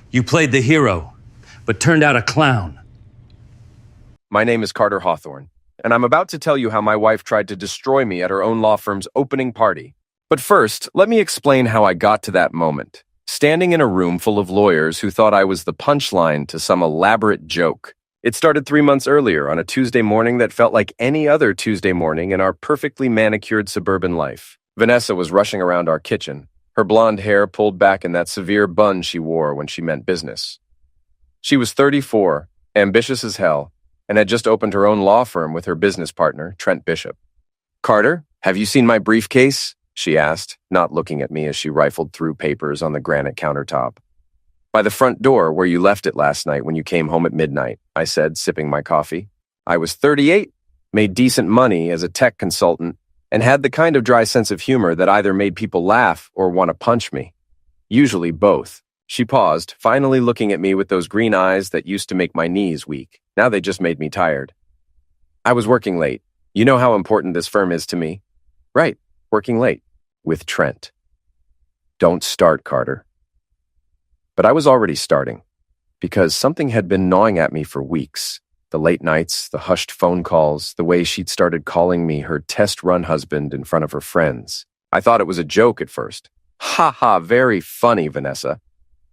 You played the hero, but turned out a clown. My name is Carter Hawthorne, and I'm about to tell you how my wife tried to destroy me at her own law firm's opening party. But first, let me explain how I got to that moment, standing in a room full of lawyers who thought I was the punchline to some elaborate joke. It started 3 months earlier on a Tuesday morning that felt like any other Tuesday morning in our perfectly manicured suburban life. Vanessa was rushing around our kitchen, her blonde hair pulled back in that severe bun she wore when she meant business. She was 34, ambitious as hell, and had just opened her own law firm with her business partner, Trent Bishop. "Carter, have you seen my briefcase?" she asked, not looking at me as she rifled through papers on the granite countertop. "By the front door where you left it last night when you came home at midnight," I said, sipping my coffee. I was 38, made decent money as a tech consultant, and had the kind of dry sense of humor that either made people laugh or want to punch me. Usually both. She paused, finally looking at me with those green eyes that used to make my knees weak. Now they just made me tired. "I was working late. You know how important this firm is to me." "Right, working late. With Trent." "Don't start, Carter." But I was already starting, because something had been gnawing at me for weeks. The late nights, the hushed phone calls, the way she'd started calling me her test-run husband in front of her friends. I thought it was a joke at first. "Ha ha, very funny, Vanessa."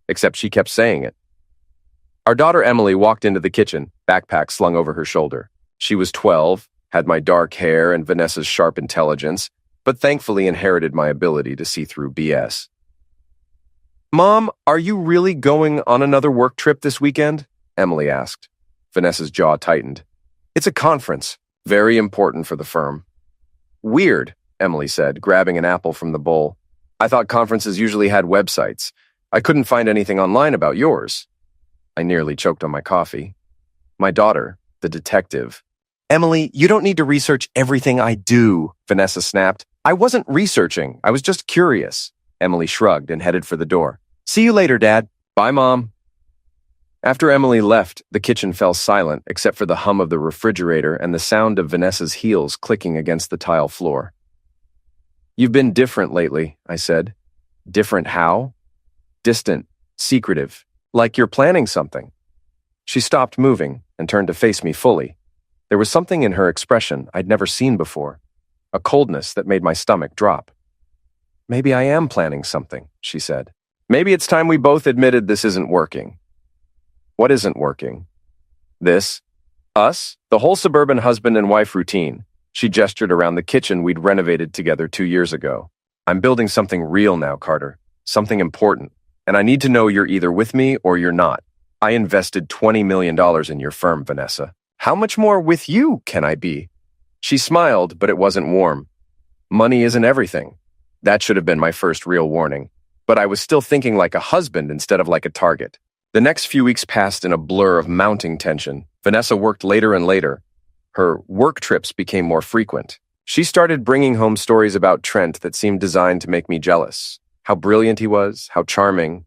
Except she kept saying it. Our daughter Emily walked into the kitchen, backpack slung over her shoulder. She was 12, had my dark hair and Vanessa's sharp intelligence, but thankfully inherited my ability to see through BS. "Mom, are you really going on another work trip this weekend?" Emily asked. Vanessa's jaw tightened. "It's a conference, very important for the firm." "Weird," Emily said, grabbing an apple from the bowl. "I thought conferences usually had websites. I couldn't find anything online about yours." I nearly choked on my coffee. My daughter, the detective. "Emily, you don't need to research everything I do," Vanessa snapped. "I wasn't researching. I was just curious." Emily shrugged and headed for the door. "See you later, Dad." "Bye, Mom." After Emily left, the kitchen fell silent except for the hum of the refrigerator and the sound of Vanessa's heels clicking against the tile floor. "You've been different lately," I said. "Different how?" "Distant, secretive, like you're planning something." She stopped moving and turned to face me fully. There was something in her expression I'd never seen before, a coldness that made my stomach drop. "Maybe I am planning something," she said. "Maybe it's time we both admitted this isn't working." "What isn't working?" "This. Us, the whole suburban husband and wife routine." She gestured around the kitchen we'd renovated together 2 years ago. "I'm building something real now, Carter. Something important. And I need to know you're either with me or you're not. I invested $20 million in your firm, Vanessa. How much more with you can I be?" She smiled, but it wasn't warm. Money isn't everything. That should have been my first real warning. But I was still thinking like a husband instead of like a target. The next few weeks passed in a blur of mounting tension. Vanessa worked later and later. Her work trips became more frequent. She started bringing home stories about Trent that seemed designed to make me jealous. How brilliant he was, how charming,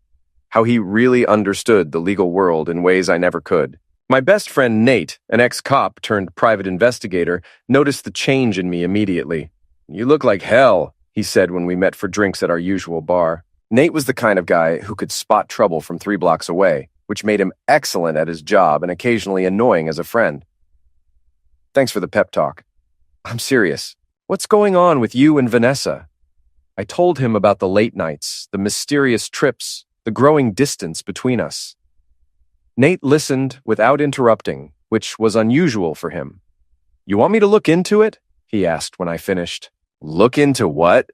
how he really understood the legal world in ways I never could. My best friend Nate, an ex-cop turned private investigator, noticed the change in me immediately. "You look like hell," he said when we met for drinks at our usual bar. Nate was the kind of guy who could spot trouble from 3 blocks away, which made him excellent at his job and occasionally annoying as a friend. "Thanks for the pep talk." "I'm serious. What's going on with you and Vanessa?" I told him about the late nights, the mysterious trips, the growing distance between us. Nate listened without interrupting, which was unusual for him. "You want me to look into it?" he asked when I finished. "Look into what?"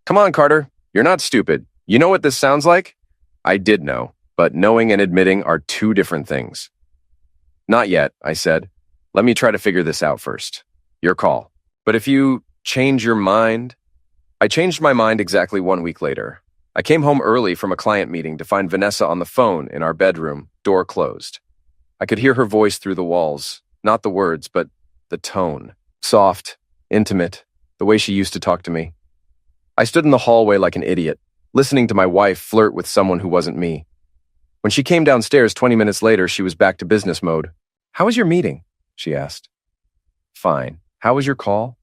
"Come on, Carter. You're not stupid. You know what this sounds like?" I did know, but knowing and admitting are 2 different things. "Not yet," I said. "Let me try to figure this out first. Your call. But if you change your mind..." I changed my mind exactly 1 week later. I came home early from a client meeting to find Vanessa on the phone in our bedroom, door closed. I could hear her voice through the walls, not the words, but the tone. Soft, intimate, the way she used to talk to me. I stood in the hallway like an idiot, listening to my wife flirt with someone who wasn't me. When she came downstairs 20 minutes later, she was back to business mode. "How was your meeting?" she asked. "Fine. How was your call?"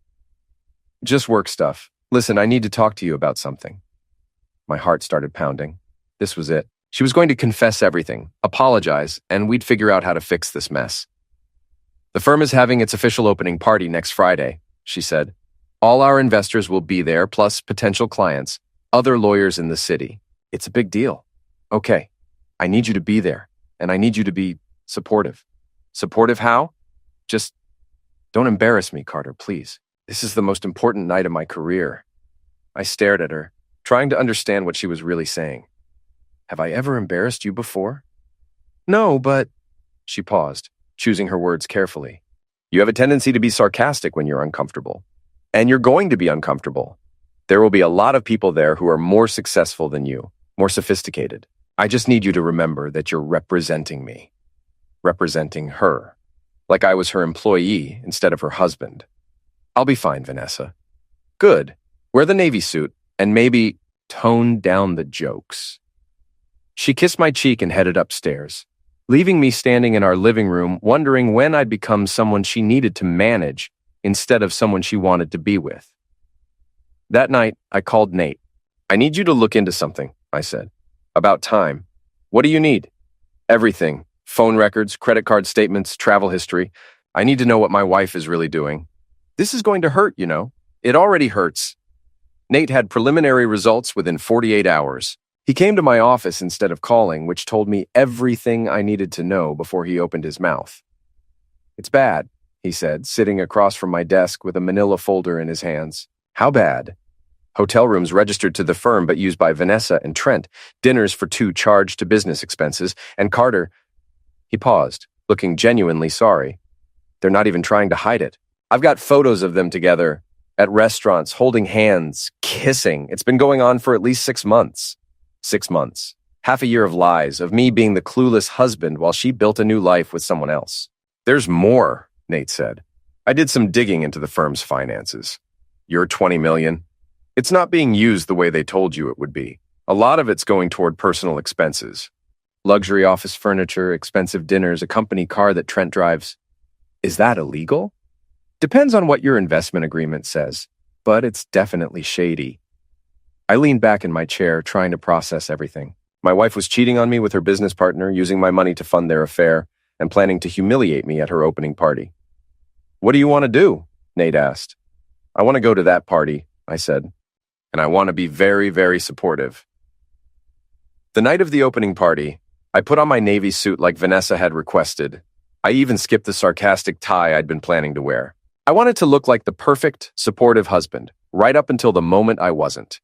"Just work stuff. Listen, I need to talk to you about something." My heart started pounding. This was it. She was going to confess everything, apologize, and we'd figure out how to fix this mess. The firm is having its official opening party next Friday, she said. All our investors will be there, plus potential clients, other lawyers in the city. It's a big deal. Okay, I need you to be there, and I need you to be supportive. Supportive how? Just don't embarrass me, Carter, please. This is the most important night of my career. I stared at her, trying to understand what she was really saying. Have I ever embarrassed you before? No, but... She paused, choosing her words carefully. You have a tendency to be sarcastic when you're uncomfortable. And you're going to be uncomfortable. There will be a lot of people there who are more successful than you, more sophisticated. I just need you to remember that you're representing me. Representing her. Like I was her employee instead of her husband. I'll be fine, Vanessa. Good. Wear the Navy suit and maybe tone down the jokes. She kissed my cheek and headed upstairs, leaving me standing in our living room wondering when I'd become someone she needed to manage instead of someone she wanted to be with. That night, I called Nate. I need you to look into something, I said. About time. What do you need? Everything. Phone records, credit card statements, travel history. I need to know what my wife is really doing. This is going to hurt, you know. It already hurts. Nate had preliminary results within 48 hours. He came to my office instead of calling, which told me everything I needed to know before he opened his mouth. It's bad, he said, sitting across from my desk with a manila folder in his hands. How bad? Hotel rooms registered to the firm but used by Vanessa and Trent, dinners for two charged to business expenses, and Carter... He paused, looking genuinely sorry. They're not even trying to hide it. I've got photos of them together, at restaurants, holding hands, kissing. It's been going on for at least 6 months. 6 months. Half a year of lies, of me being the clueless husband while she built a new life with someone else. There's more, Nate said. I did some digging into the firm's finances. Your $20 million. It's not being used the way they told you it would be. A lot of it's going toward personal expenses. Luxury office furniture, expensive dinners, a company car that Trent drives. Is that illegal? Depends on what your investment agreement says, but it's definitely shady. I leaned back in my chair, trying to process everything. My wife was cheating on me with her business partner, using my money to fund their affair, and planning to humiliate me at her opening party. What do you want to do? Nate asked. I want to go to that party, I said, and I want to be very, very supportive. The night of the opening party, I put on my Navy suit like Vanessa had requested. I even skipped the sarcastic tie I'd been planning to wear. I wanted to look like the perfect, supportive husband, right up until the moment I wasn't.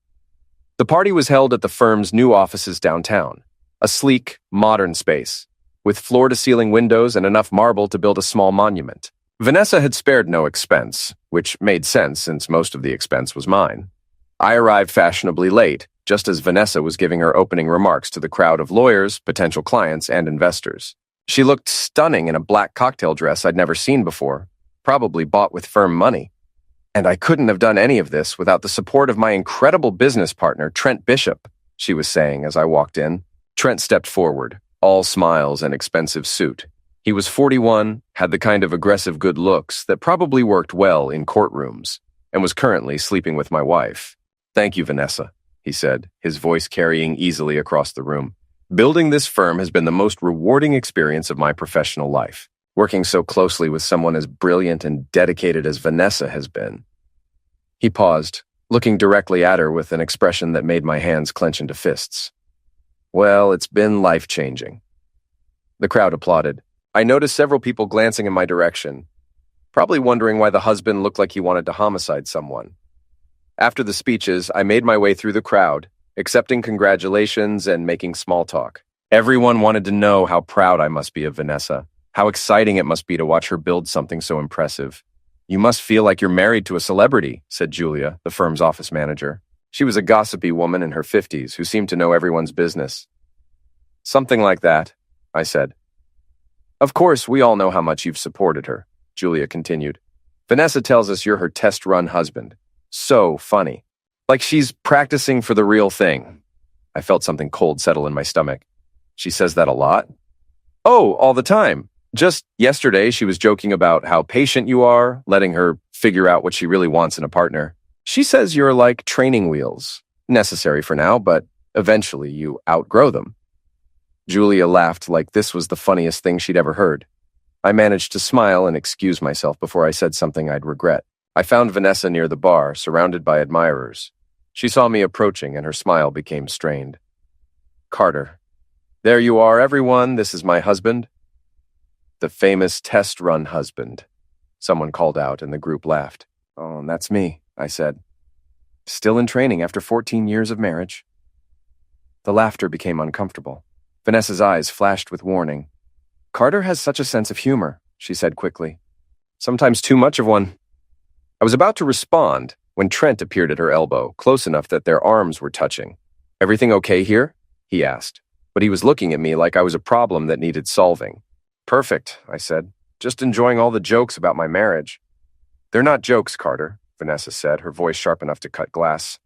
The party was held at the firm's new offices downtown, a sleek, modern space, with floor-to-ceiling windows and enough marble to build a small monument. Vanessa had spared no expense, which made sense since most of the expense was mine. I arrived fashionably late, just as Vanessa was giving her opening remarks to the crowd of lawyers, potential clients, and investors. She looked stunning in a black cocktail dress I'd never seen before, probably bought with firm money. And I couldn't have done any of this without the support of my incredible business partner, Trent Bishop, she was saying as I walked in. Trent stepped forward, all smiles and expensive suit. He was 41, had the kind of aggressive good looks that probably worked well in courtrooms, and was currently sleeping with my wife. Thank you, Vanessa, he said, his voice carrying easily across the room. Building this firm has been the most rewarding experience of my professional life. Working so closely with someone as brilliant and dedicated as Vanessa has been. He paused, looking directly at her with an expression that made my hands clench into fists. Well, it's been life-changing. The crowd applauded. I noticed several people glancing in my direction, probably wondering why the husband looked like he wanted to homicide someone. After the speeches, I made my way through the crowd, accepting congratulations and making small talk. Everyone wanted to know how proud I must be of Vanessa. How exciting it must be to watch her build something so impressive. You must feel like you're married to a celebrity, said Julia, the firm's office manager. She was a gossipy woman in her 50s who seemed to know everyone's business. Something like that, I said. Of course, we all know how much you've supported her, Julia continued. Vanessa tells us you're her test-run husband. So funny. Like she's practicing for the real thing. I felt something cold settle in my stomach. She says that a lot? Oh, all the time. Just yesterday, she was joking about how patient you are, letting her figure out what she really wants in a partner. She says you're like training wheels. Necessary for now, but eventually you outgrow them. Julia laughed like this was the funniest thing she'd ever heard. I managed to smile and excuse myself before I said something I'd regret. I found Vanessa near the bar, surrounded by admirers. She saw me approaching and her smile became strained. Carter. There you are, everyone. This is my husband. The famous test run husband. Someone called out and the group laughed. Oh, and that's me, I said. Still in training after 14 years of marriage. The laughter became uncomfortable. Vanessa's eyes flashed with warning. Carter has such a sense of humor, she said quickly. Sometimes too much of one. I was about to respond when Trent appeared at her elbow, close enough that their arms were touching. Everything okay here? He asked, but he was looking at me like I was a problem that needed solving. Perfect, I said. Just enjoying all the jokes about my marriage. They're not jokes, Carter, Vanessa said, her voice sharp enough to cut glass.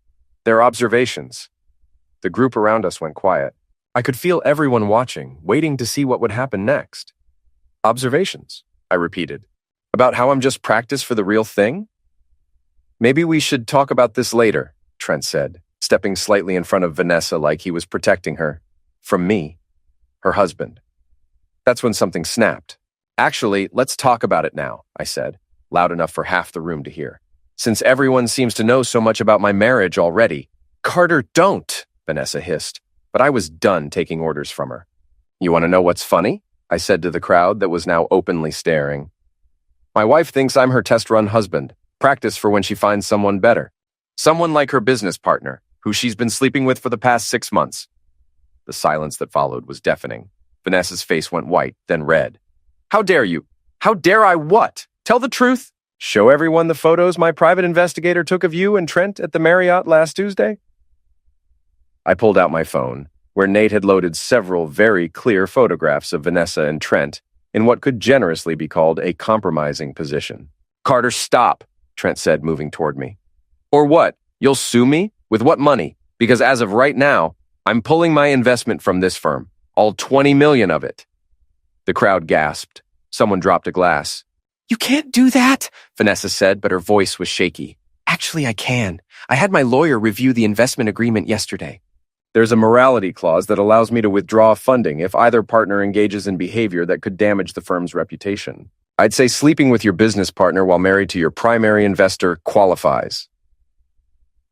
They're observations. The group around us went quiet. I could feel everyone watching, waiting to see what would happen next. Observations, I repeated. About how I'm just practice for the real thing? Maybe we should talk about this later, Trent said, stepping slightly in front of Vanessa like he was protecting her. From me, her husband. That's when something snapped. Actually, let's talk about it now, I said, loud enough for half the room to hear. Since everyone seems to know so much about my marriage already. Carter, don't, Vanessa hissed. But I was done taking orders from her. You want to know what's funny? I said to the crowd that was now openly staring. My wife thinks I'm her test-run husband, practice for when she finds someone better. Someone like her business partner, who she's been sleeping with for the past 6 months. The silence that followed was deafening. Vanessa's face went white, then red. How dare you? How dare I what? Tell the truth? Show everyone the photos my private investigator took of you and Trent at the Marriott last Tuesday? I pulled out my phone, where Nate had loaded several very clear photographs of Vanessa and Trent in what could generously be called a compromising position. Carter, stop, Trent said, moving toward me. Or what? You'll sue me? With what money? Because as of right now, I'm pulling my investment from this firm, all 20 million of it. The crowd gasped. Someone dropped a glass. You can't do that, Vanessa said, but her voice was shaky. Actually, I can. I had my lawyer review the investment agreement yesterday. There's a morality clause that allows me to withdraw funding if either partner engages in behavior that could damage the firm's reputation. I'd say sleeping with your business partner while married to your primary investor qualifies.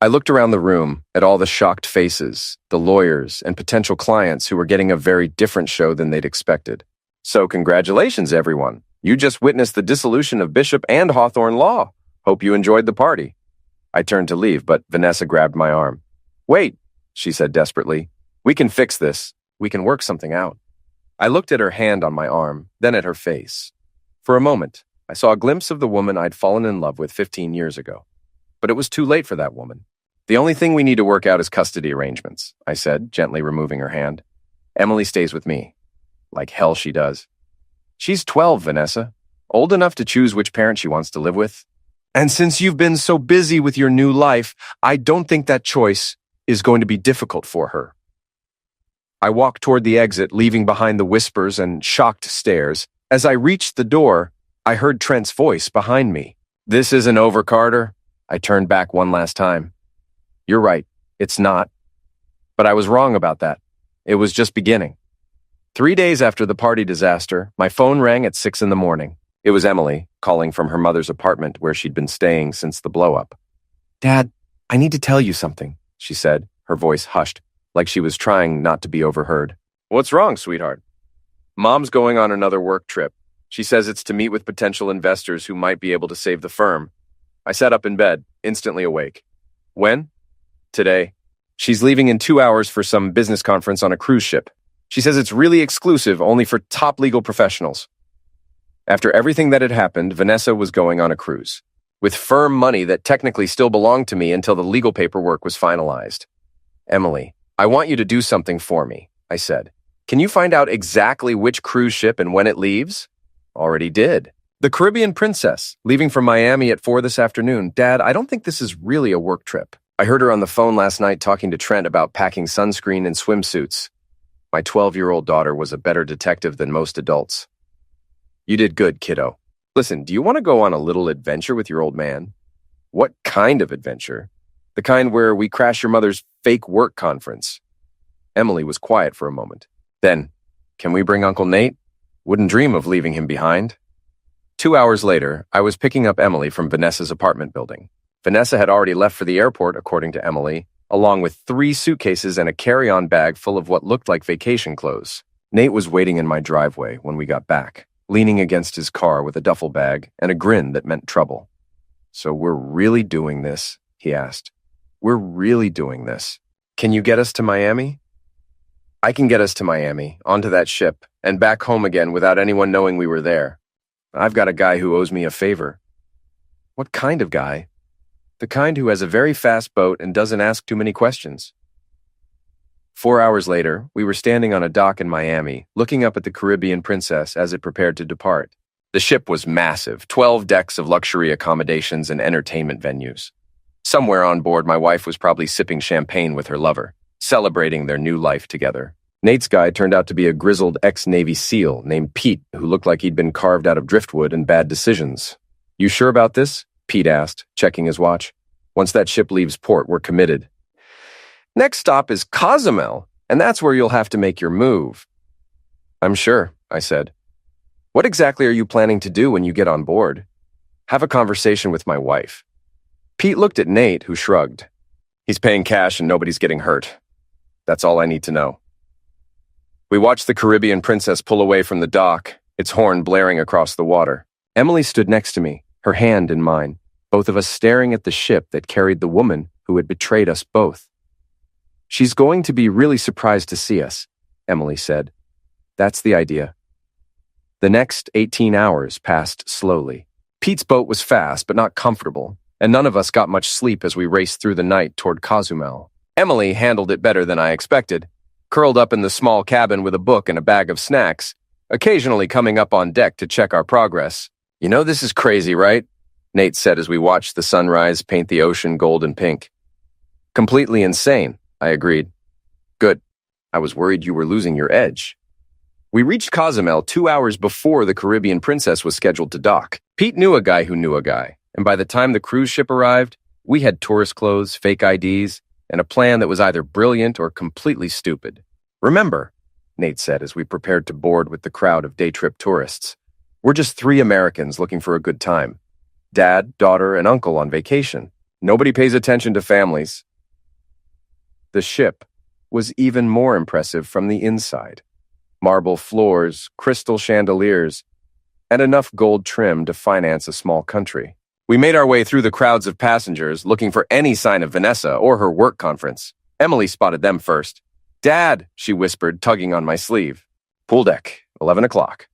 I looked around the room at all the shocked faces, the lawyers, and potential clients who were getting a very different show than they'd expected. So congratulations, everyone. You just witnessed the dissolution of Bishop and Hawthorne Law. Hope you enjoyed the party. I turned to leave, but Vanessa grabbed my arm. Wait, she said desperately. We can fix this. We can work something out. I looked at her hand on my arm, then at her face. For a moment, I saw a glimpse of the woman I'd fallen in love with 15 years ago. But it was too late for that woman. The only thing we need to work out is custody arrangements, I said, gently removing her hand. Emily stays with me. Like hell she does. She's 12, Vanessa. Old enough to choose which parent she wants to live with. And since you've been so busy with your new life, I don't think that choice is going to be difficult for her. I walked toward the exit, leaving behind the whispers and shocked stares. As I reached the door, I heard Trent's voice behind me. This isn't over, Carter. I turned back one last time. You're right, it's not. But I was wrong about that. It was just beginning. 3 days after the party disaster, my phone rang at 6 a.m. It was Emily, calling from her mother's apartment where she'd been staying since the blow-up. Dad, I need to tell you something, she said, her voice hushed, like she was trying not to be overheard. What's wrong, sweetheart? Mom's going on another work trip. She says it's to meet with potential investors who might be able to save the firm. I sat up in bed, instantly awake. When? Today. She's leaving in 2 hours for some business conference on a cruise ship. She says it's really exclusive, only for top legal professionals. After everything that had happened, Vanessa was going on a cruise, with firm money that technically still belonged to me until the legal paperwork was finalized. Emily, I want you to do something for me, I said. Can you find out exactly which cruise ship and when it leaves? Already did. The Caribbean Princess, leaving from Miami at 4 this afternoon. Dad, I don't think this is really a work trip. I heard her on the phone last night talking to Trent about packing sunscreen and swimsuits. My 12-year-old daughter was a better detective than most adults. You did good, kiddo. Listen, do you want to go on a little adventure with your old man? What kind of adventure? The kind where we crash your mother's fake work conference. Emily was quiet for a moment. Then, Can we bring Uncle Nate? Wouldn't dream of leaving him behind. 2 hours later, I was picking up Emily from Vanessa's apartment building. Vanessa had already left for the airport, according to Emily, along with 3 suitcases and a carry-on bag full of what looked like vacation clothes. Nate was waiting in my driveway when we got back, leaning against his car with a duffel bag and a grin that meant trouble. "So we're really doing this?" he asked. "We're really doing this. Can you get us to Miami?" "I can get us to Miami, onto that ship, and back home again without anyone knowing we were there. I've got a guy who owes me a favor." "What kind of guy?" "The kind who has a very fast boat and doesn't ask too many questions." 4 hours later, we were standing on a dock in Miami, looking up at the Caribbean Princess as it prepared to depart. The ship was massive, 12 decks of luxury accommodations and entertainment venues. Somewhere on board, my wife was probably sipping champagne with her lover, celebrating their new life together. Nate's guy turned out to be a grizzled ex-Navy SEAL named Pete, who looked like he'd been carved out of driftwood and bad decisions. "You sure about this?" Pete asked, checking his watch. "Once that ship leaves port, we're committed." "Next stop is Cozumel, and that's where you'll have to make your move." "I'm sure," I said. "What exactly are you planning to do when you get on board?" "Have a conversation with my wife." Pete looked at Nate, who shrugged. "He's paying cash and nobody's getting hurt. That's all I need to know." We watched the Caribbean Princess pull away from the dock, its horn blaring across the water. Emily stood next to me, her hand in mine, both of us staring at the ship that carried the woman who had betrayed us both. "She's going to be really surprised to see us," Emily said. "That's the idea." The next 18 hours passed slowly. Pete's boat was fast but not comfortable, and none of us got much sleep as we raced through the night toward Cozumel. Emily handled it better than I expected, curled up in the small cabin with a book and a bag of snacks, occasionally coming up on deck to check our progress. "You know this is crazy, right?" Nate said as we watched the sunrise paint the ocean gold and pink. "Completely insane," I agreed. "Good. I was worried you were losing your edge." We reached Cozumel 2 hours before the Caribbean Princess was scheduled to dock. Pete knew a guy who knew a guy, and by the time the cruise ship arrived, we had tourist clothes, fake IDs, and a plan that was either brilliant or completely stupid. "Remember," Nate said as we prepared to board with the crowd of day-trip tourists, "we're just 3 Americans looking for a good time. Dad, daughter, and uncle on vacation. Nobody pays attention to families." The ship was even more impressive from the inside. Marble floors, crystal chandeliers, and enough gold trim to finance a small country. We made our way through the crowds of passengers, looking for any sign of Vanessa or her work conference. Emily spotted them first. "Dad," she whispered, tugging on my sleeve. "Pool deck, 11 o'clock.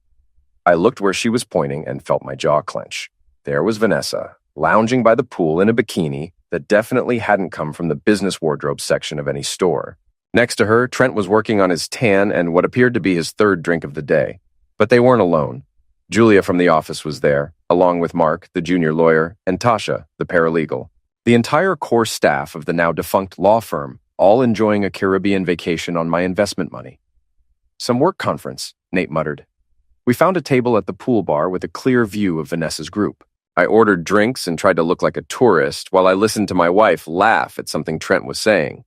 I looked where she was pointing and felt my jaw clench. There was Vanessa, lounging by the pool in a bikini that definitely hadn't come from the business wardrobe section of any store. Next to her, Trent was working on his tan and what appeared to be his 3rd drink of the day. But they weren't alone. Julia from the office was there, along with Mark, the junior lawyer, and Tasha, the paralegal. The entire core staff of the now defunct law firm, all enjoying a Caribbean vacation on my investment money. "Some work conference," Nate muttered. We found a table at the pool bar with a clear view of Vanessa's group. I ordered drinks and tried to look like a tourist while I listened to my wife laugh at something Trent was saying.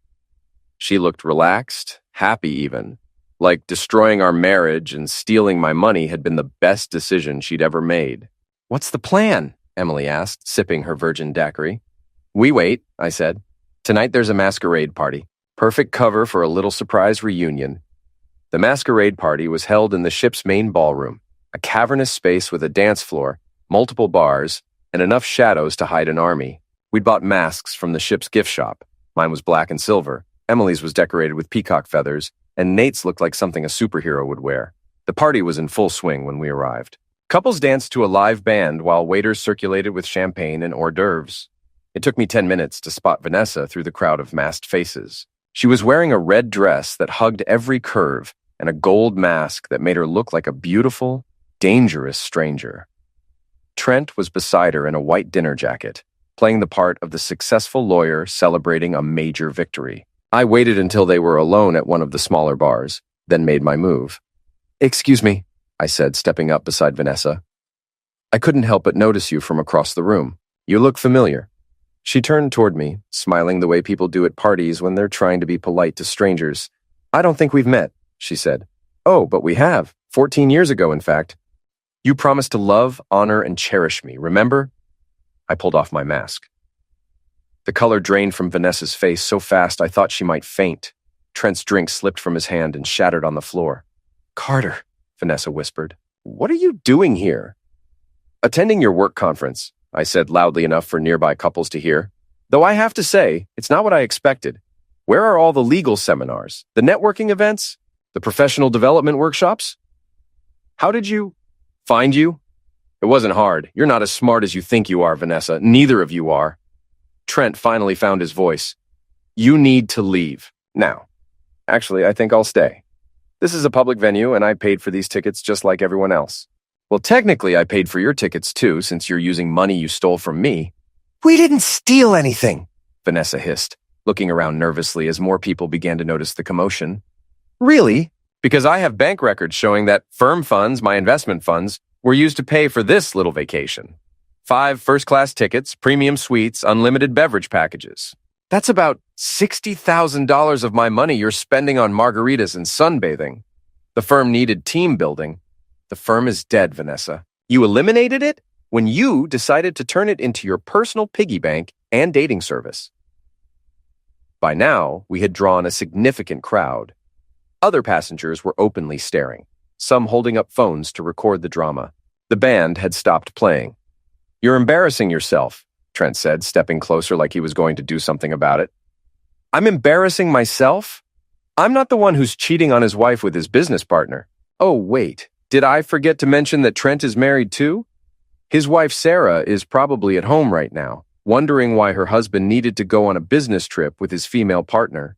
She looked relaxed, happy even, like destroying our marriage and stealing my money had been the best decision she'd ever made. "What's the plan?" Emily asked, sipping her virgin daiquiri. "We wait," I said. "Tonight there's a masquerade party. Perfect cover for a little surprise reunion." The masquerade party was held in the ship's main ballroom, a cavernous space with a dance floor, multiple bars, and enough shadows to hide an army. We'd bought masks from the ship's gift shop. Mine was black and silver. Emily's was decorated with peacock feathers, and Nate's looked like something a superhero would wear. The party was in full swing when we arrived. Couples danced to a live band while waiters circulated with champagne and hors d'oeuvres. It took me 10 minutes to spot Vanessa through the crowd of masked faces. She was wearing a red dress that hugged every curve and a gold mask that made her look like a beautiful, dangerous stranger. Trent was beside her in a white dinner jacket, playing the part of the successful lawyer celebrating a major victory. I waited until they were alone at one of the smaller bars, then made my move. "Excuse me," I said, stepping up beside Vanessa. "I couldn't help but notice you from across the room. You look familiar." She turned toward me, smiling the way people do at parties when they're trying to be polite to strangers. "I don't think we've met," she said. Oh, but we have. 14 years ago, in fact. You promised to love, honor, and cherish me, remember? I pulled off my mask. The color drained from Vanessa's face so fast I thought she might faint. Trent's drink slipped from his hand and shattered on the floor. Carter, Vanessa whispered, what are you doing here? Attending your work conference, I said loudly enough for nearby couples to hear. Though I have to say, it's not what I expected. Where are all the legal seminars, the networking events, the professional development workshops? How did you find you? It wasn't hard. You're not as smart as you think you are, Vanessa. Neither of you are. Trent finally found his voice. You need to leave. Now. Actually, I think I'll stay. This is a public venue, and I paid for these tickets just like everyone else. Well, technically, I paid for your tickets too, since you're using money you stole from me. We didn't steal anything, Vanessa hissed, looking around nervously as more people began to notice the commotion. Really? Because I have bank records showing that firm funds, my investment funds, were used to pay for this little vacation. 5 first-class tickets, premium suites, unlimited beverage packages. That's about $60,000 of my money you're spending on margaritas and sunbathing. The firm needed team building. The firm is dead, Vanessa. You eliminated it when you decided to turn it into your personal piggy bank and dating service. By now, we had drawn a significant crowd. Other passengers were openly staring, some holding up phones to record the drama. The band had stopped playing. You're embarrassing yourself, Trent said, stepping closer like he was going to do something about it. I'm embarrassing myself? I'm not the one who's cheating on his wife with his business partner. Oh, wait, did I forget to mention that Trent is married too? His wife Sarah is probably at home right now, wondering why her husband needed to go on a business trip with his female partner.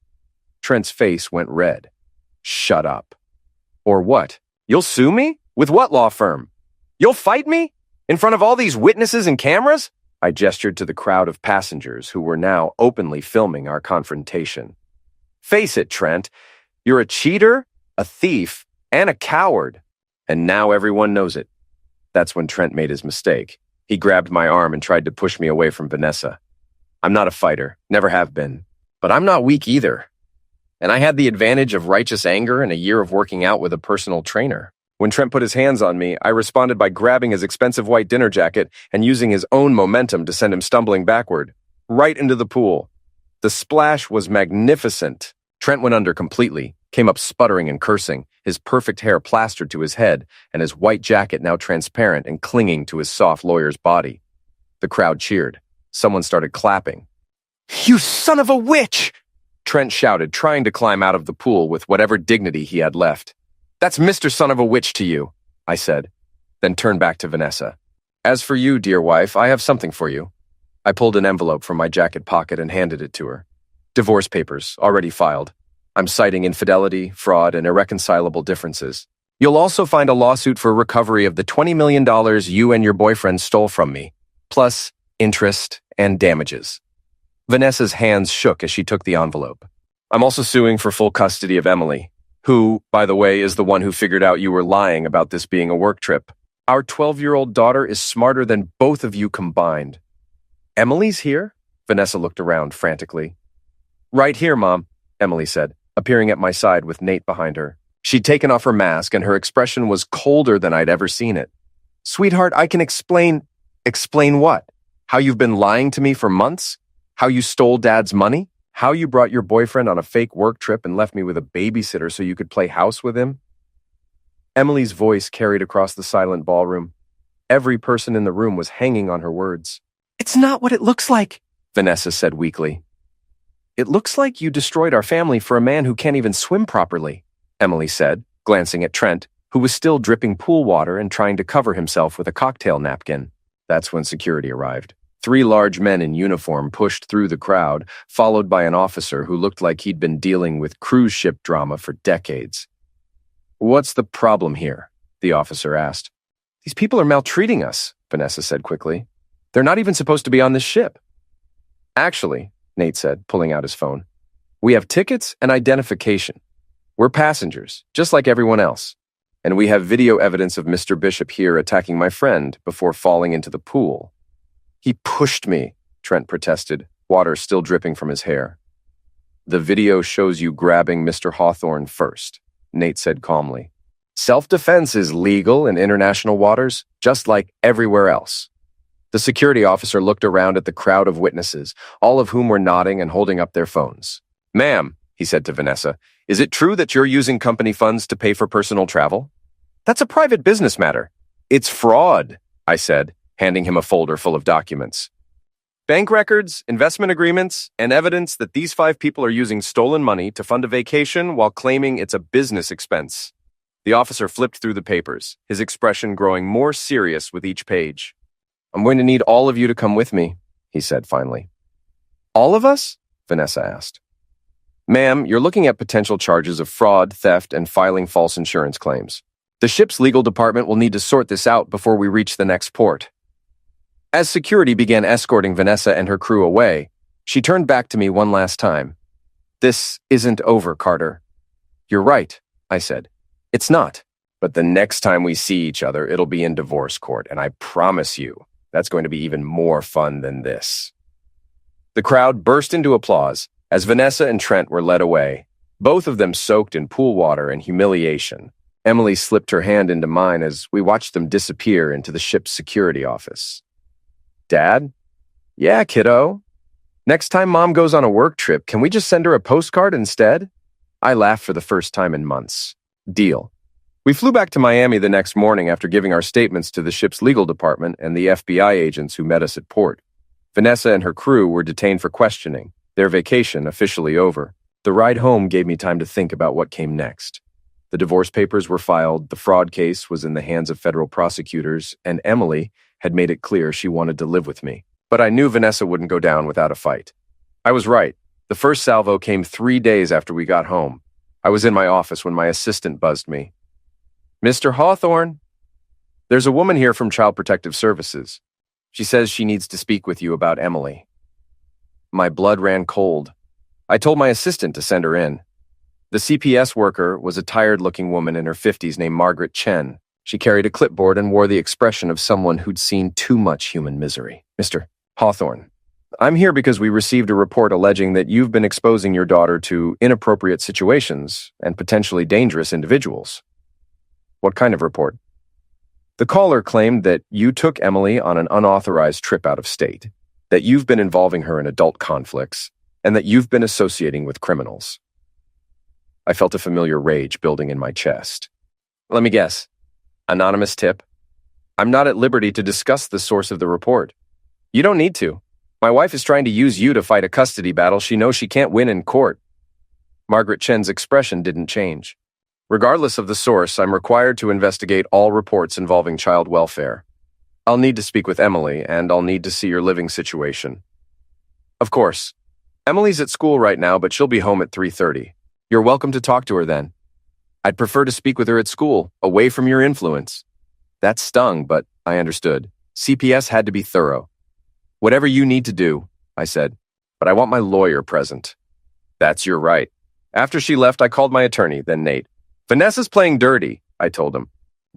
Trent's face went red. Shut up. Or what? You'll sue me? With what law firm? You'll fight me? In front of all these witnesses and cameras? I gestured to the crowd of passengers who were now openly filming our confrontation. Face it, Trent. You're a cheater, a thief, and a coward. And now everyone knows it. That's when Trent made his mistake. He grabbed my arm and tried to push me away from Vanessa. I'm not a fighter, never have been. But I'm not weak either. And I had the advantage of righteous anger and a year of working out with a personal trainer. When Trent put his hands on me, I responded by grabbing his expensive white dinner jacket and using his own momentum to send him stumbling backward, right into the pool. The splash was magnificent. Trent went under completely, came up sputtering and cursing, his perfect hair plastered to his head, and his white jacket now transparent and clinging to his soft lawyer's body. The crowd cheered. Someone started clapping. You son of a witch! Trent shouted, trying to climb out of the pool with whatever dignity he had left. That's Mr. Son of a Witch to you, I said, then turned back to Vanessa. As for you, dear wife, I have something for you. I pulled an envelope from my jacket pocket and handed it to her. Divorce papers, already filed. I'm citing infidelity, fraud, and irreconcilable differences. You'll also find a lawsuit for recovery of the $20 million you and your boyfriend stole from me, plus interest and damages. Vanessa's hands shook as she took the envelope. I'm also suing for full custody of Emily, who, by the way, is the one who figured out you were lying about this being a work trip. Our 12-year-old daughter is smarter than both of you combined. Emily's here? Vanessa looked around frantically. Right here, Mom, Emily said, appearing at my side with Nate behind her. She'd taken off her mask, and her expression was colder than I'd ever seen it. Sweetheart, I can explain... Explain what? How you've been lying to me for months? How you stole Dad's money? How you brought your boyfriend on a fake work trip and left me with a babysitter so you could play house with him? Emily's voice carried across the silent ballroom. Every person in the room was hanging on her words. It's not what it looks like, Vanessa said weakly. It looks like you destroyed our family for a man who can't even swim properly, Emily said, glancing at Trent, who was still dripping pool water and trying to cover himself with a cocktail napkin. That's when security arrived. 3 large men in uniform pushed through the crowd, followed by an officer who looked like he'd been dealing with cruise ship drama for decades. What's the problem here? The officer asked. These people are maltreating us, Vanessa said quickly. They're not even supposed to be on this ship. Actually, Nate said, pulling out his phone, we have tickets and identification. We're passengers, just like everyone else. And we have video evidence of Mr. Bishop here attacking my friend before falling into the pool. He pushed me, Trent protested, water still dripping from his hair. The video shows you grabbing Mr. Hawthorne first, Nate said calmly. Self-defense is legal in international waters, just like everywhere else. The security officer looked around at the crowd of witnesses, all of whom were nodding and holding up their phones. "Ma'am," he said to Vanessa, "is it true that you're using company funds to pay for personal travel?" "That's a private business matter." "It's fraud," I said, handing him a folder full of documents. "Bank records, investment agreements, and evidence that these 5 people are using stolen money to fund a vacation while claiming it's a business expense." The officer flipped through the papers, his expression growing more serious with each page. "I'm going to need all of you to come with me," he said finally. "All of us?" Vanessa asked. "Ma'am, you're looking at potential charges of fraud, theft, and filing false insurance claims. The ship's legal department will need to sort this out before we reach the next port." As security began escorting Vanessa and her crew away, she turned back to me one last time. "This isn't over, Carter." "You're right," I said. "It's not. But the next time we see each other, it'll be in divorce court, and I promise you, that's going to be even more fun than this." The crowd burst into applause as Vanessa and Trent were led away, both of them soaked in pool water and humiliation. Emily slipped her hand into mine as we watched them disappear into the ship's security office. "Dad?" "Yeah, kiddo. Next time Mom goes on a work trip, can we just send her a postcard instead?" I laughed for the first time in months. Deal. We flew back to Miami the next morning after giving our statements to the ship's legal department and the FBI agents who met us at port. Vanessa and her crew were detained for questioning, their vacation officially over. The ride home gave me time to think about what came next. The divorce papers were filed, the fraud case was in the hands of federal prosecutors, and Emily had made it clear she wanted to live with me. But I knew Vanessa wouldn't go down without a fight. I was right. The first salvo came 3 days after we got home. I was in my office when my assistant buzzed me. "Mr. Hawthorne, there's a woman here from Child Protective Services. She says she needs to speak with you about Emily." My blood ran cold. I told my assistant to send her in. The CPS worker was a tired-looking woman in her 50s named Margaret Chen. She carried a clipboard and wore the expression of someone who'd seen too much human misery. "Mr. Hawthorne, I'm here because we received a report alleging that you've been exposing your daughter to inappropriate situations and potentially dangerous individuals." "What kind of report?" "The caller claimed that you took Emily on an unauthorized trip out of state, that you've been involving her in adult conflicts, and that you've been associating with criminals." I felt a familiar rage building in my chest. "Let me guess. Anonymous tip? I'm not at liberty to discuss the source of the report." "You don't need to. My wife is trying to use you to fight a custody battle she knows she can't win in court." Margaret Chen's expression didn't change. "Regardless of the source, I'm required to investigate all reports involving child welfare. I'll need to speak with Emily, and I'll need to see your living situation." "Of course. Emily's at school right now, but she'll be home at 3:30. You're welcome to talk to her then." "I'd prefer to speak with her at school, away from your influence." That stung, but I understood. CPS had to be thorough. "Whatever you need to do," I said, "but I want my lawyer present." "That's your right." After she left, I called my attorney, then Nate. "Vanessa's playing dirty," I told him.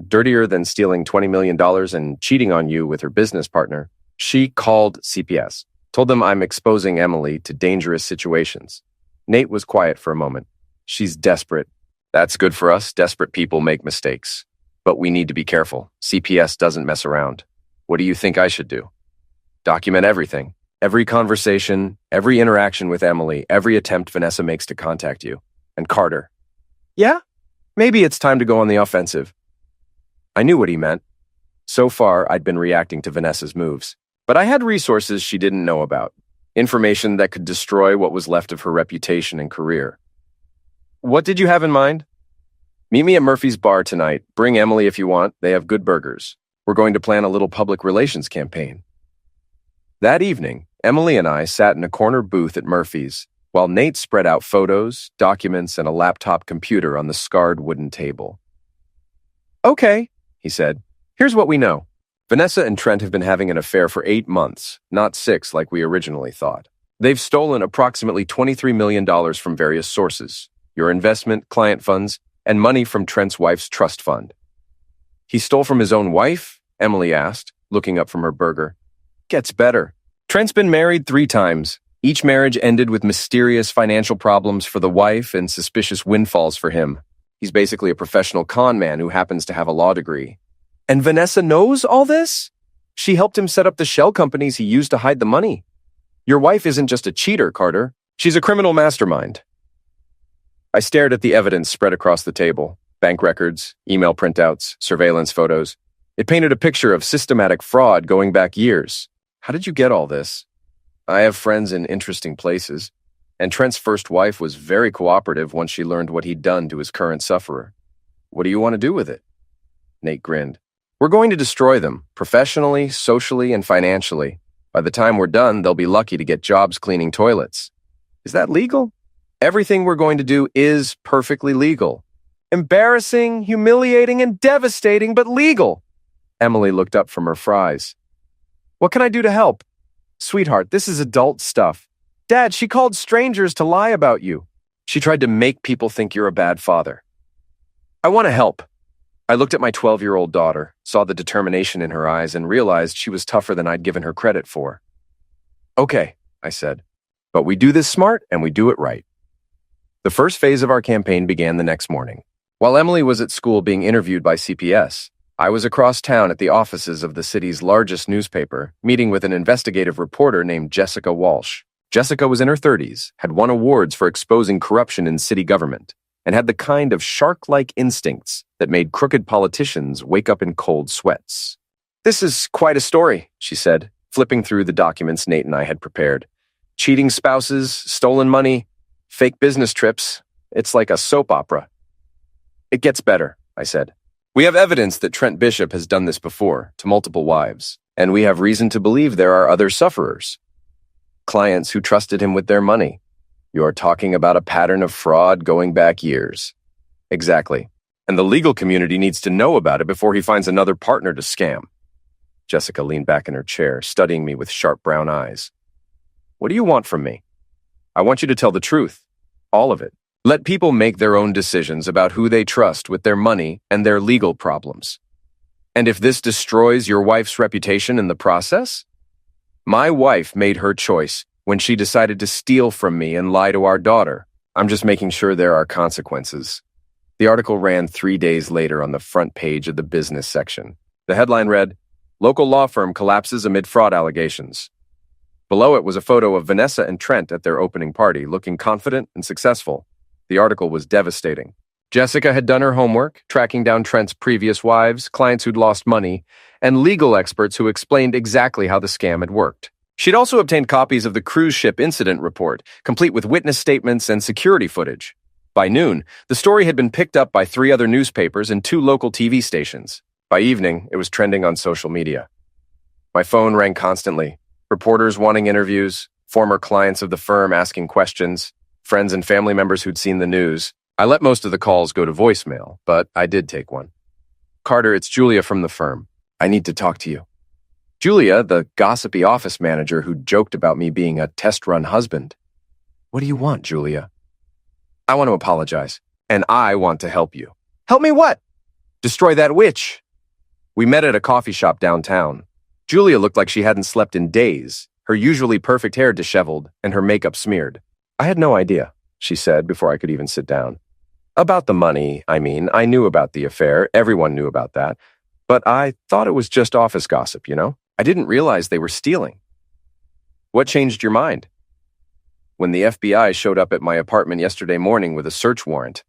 "Dirtier than stealing $20 million and cheating on you with her business partner." She called CPS, told them I'm exposing Emily to dangerous situations. Nate was quiet for a moment. "She's desperate." "That's good for us. Desperate people make mistakes. But we need to be careful. CPS doesn't mess around. What do you think I should do?" "Document everything. Every conversation, every interaction with Emily, every attempt Vanessa makes to contact you. And Carter." "Yeah? Maybe it's time to go on the offensive." I knew what he meant. So far, I'd been reacting to Vanessa's moves. But I had resources she didn't know about. Information that could destroy what was left of her reputation and career. "What did you have in mind?" "Meet me at Murphy's Bar tonight. Bring Emily if you want. They have good burgers. We're going to plan a little public relations campaign." That evening, Emily and I sat in a corner booth at Murphy's, while Nate spread out photos, documents, and a laptop computer on the scarred wooden table. "Okay," he said. "Here's what we know. Vanessa and Trent have been having an affair for 8 months, not 6 like we originally thought. They've stolen approximately $23 million from various sources, your investment, client funds, and money from Trent's wife's trust fund." "He stole from his own wife?" Emily asked, looking up from her burger. "Gets better. Trent's been married 3 times. Each marriage ended with mysterious financial problems for the wife and suspicious windfalls for him. He's basically a professional con man who happens to have a law degree. And Vanessa knows all this? She helped him set up the shell companies he used to hide the money. Your wife isn't just a cheater, Carter. She's a criminal mastermind. I stared at the evidence spread across the table. Bank records, email printouts, surveillance photos. It painted a picture of systematic fraud going back years. How did you get all this? I have friends in interesting places, and Trent's first wife was very cooperative once she learned what he'd done to his current sufferer. What do you want to do with it? Nate grinned. We're going to destroy them, professionally, socially, and financially. By the time we're done, they'll be lucky to get jobs cleaning toilets. Is that legal? Everything we're going to do is perfectly legal. Embarrassing, humiliating, and devastating, but legal. Emily looked up from her fries. What can I do to help? Sweetheart, this is adult stuff. Dad, she called strangers to lie about you. She tried to make people think you're a bad father. I want to help. I looked at my 12-year-old daughter, saw the determination in her eyes, and realized she was tougher than I'd given her credit for. Okay, I said, but we do this smart and we do it right. The first phase of our campaign began the next morning. While Emily was at school being interviewed by CPS, I was across town at the offices of the city's largest newspaper, meeting with an investigative reporter named Jessica Walsh. Jessica was in her 30s, had won awards for exposing corruption in city government, and had the kind of shark-like instincts that made crooked politicians wake up in cold sweats. This is quite a story, she said, flipping through the documents Nate and I had prepared. Cheating spouses, stolen money, fake business trips. It's like a soap opera. It gets better, I said. We have evidence that Trent Bishop has done this before, to multiple wives, and we have reason to believe there are other sufferers. Clients who trusted him with their money. You're talking about a pattern of fraud going back years. Exactly. And the legal community needs to know about it before he finds another partner to scam. Jessica leaned back in her chair, studying me with sharp brown eyes. What do you want from me? I want you to tell the truth. All of it. Let people make their own decisions about who they trust with their money and their legal problems. And if this destroys your wife's reputation in the process? My wife made her choice when she decided to steal from me and lie to our daughter. I'm just making sure there are consequences. The article ran 3 days later on the front page of the business section. The headline read, Local law firm collapses amid fraud allegations. Below it was a photo of Vanessa and Trent at their opening party, looking confident and successful. The article was devastating. Jessica had done her homework, tracking down Trent's previous wives, clients who'd lost money, and legal experts who explained exactly how the scam had worked. She'd also obtained copies of the cruise ship incident report, complete with witness statements and security footage. By noon, the story had been picked up by 3 other newspapers and 2 local TV stations. By evening, it was trending on social media. My phone rang constantly. Reporters wanting interviews, former clients of the firm asking questions, friends and family members who'd seen the news. I let most of the calls go to voicemail, but I did take one. Carter, it's Julia from the firm. I need to talk to you. Julia, the gossipy office manager who joked about me being a test-run husband. What do you want, Julia? I want to apologize, and I want to help you. Help me what? Destroy that witch. We met at a coffee shop downtown. Julia looked like she hadn't slept in days, her usually perfect hair disheveled and her makeup smeared. I had no idea, she said before I could even sit down. About the money, I knew about the affair. Everyone knew about that. But I thought it was just office gossip, you know? I didn't realize they were stealing. What changed your mind? When the FBI showed up at my apartment yesterday morning with a search warrant.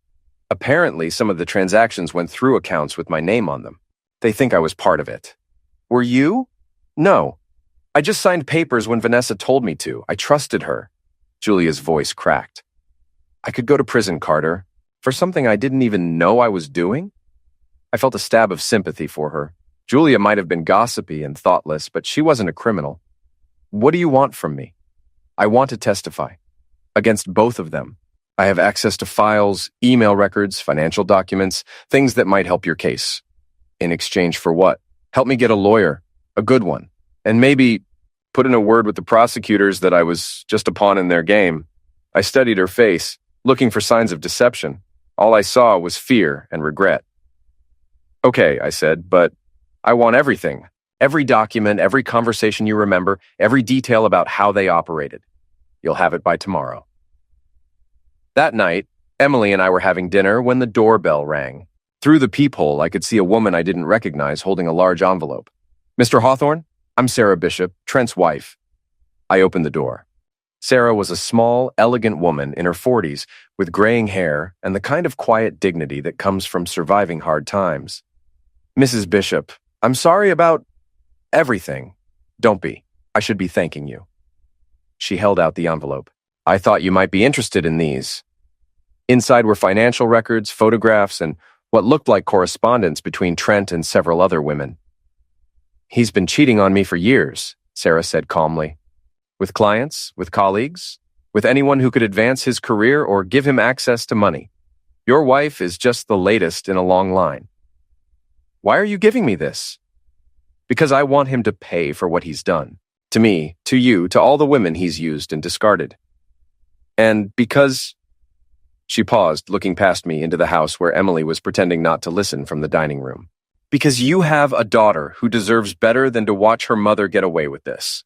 Apparently, some of the transactions went through accounts with my name on them. They think I was part of it. Were you? No. I just signed papers when Vanessa told me to. I trusted her. Julia's voice cracked. I could go to prison, Carter, for something I didn't even know I was doing? I felt a stab of sympathy for her. Julia might have been gossipy and thoughtless, but she wasn't a criminal. What do you want from me? I want to testify. Against both of them. I have access to files, email records, financial documents, things that might help your case. In exchange for what? Help me get a lawyer, a good one, and maybe put in a word with the prosecutors that I was just a pawn in their game. I studied her face, looking for signs of deception. All I saw was fear and regret. Okay, I said, but I want everything. Every document, every conversation you remember, every detail about how they operated. You'll have it by tomorrow. That night, Emily and I were having dinner when the doorbell rang. Through the peephole, I could see a woman I didn't recognize holding a large envelope. "Mr. Hawthorne, I'm Sarah Bishop, Trent's wife." I opened the door. Sarah was a small, elegant woman in her 40s with graying hair and the kind of quiet dignity that comes from surviving hard times. "Mrs. Bishop, I'm sorry about everything." "Don't be. I should be thanking you." She held out the envelope. "I thought you might be interested in these." Inside were financial records, photographs, and what looked like correspondence between Trent and several other women. "He's been cheating on me for years," Sarah said calmly. "With clients, with colleagues, with anyone who could advance his career or give him access to money. Your wife is just the latest in a long line." "Why are you giving me this?" "Because I want him to pay for what he's done. To me, to you, to all the women he's used and discarded. And because..." She paused, looking past me into the house where Emily was pretending not to listen from the dining room. "Because you have a daughter who deserves better than to watch her mother get away with this."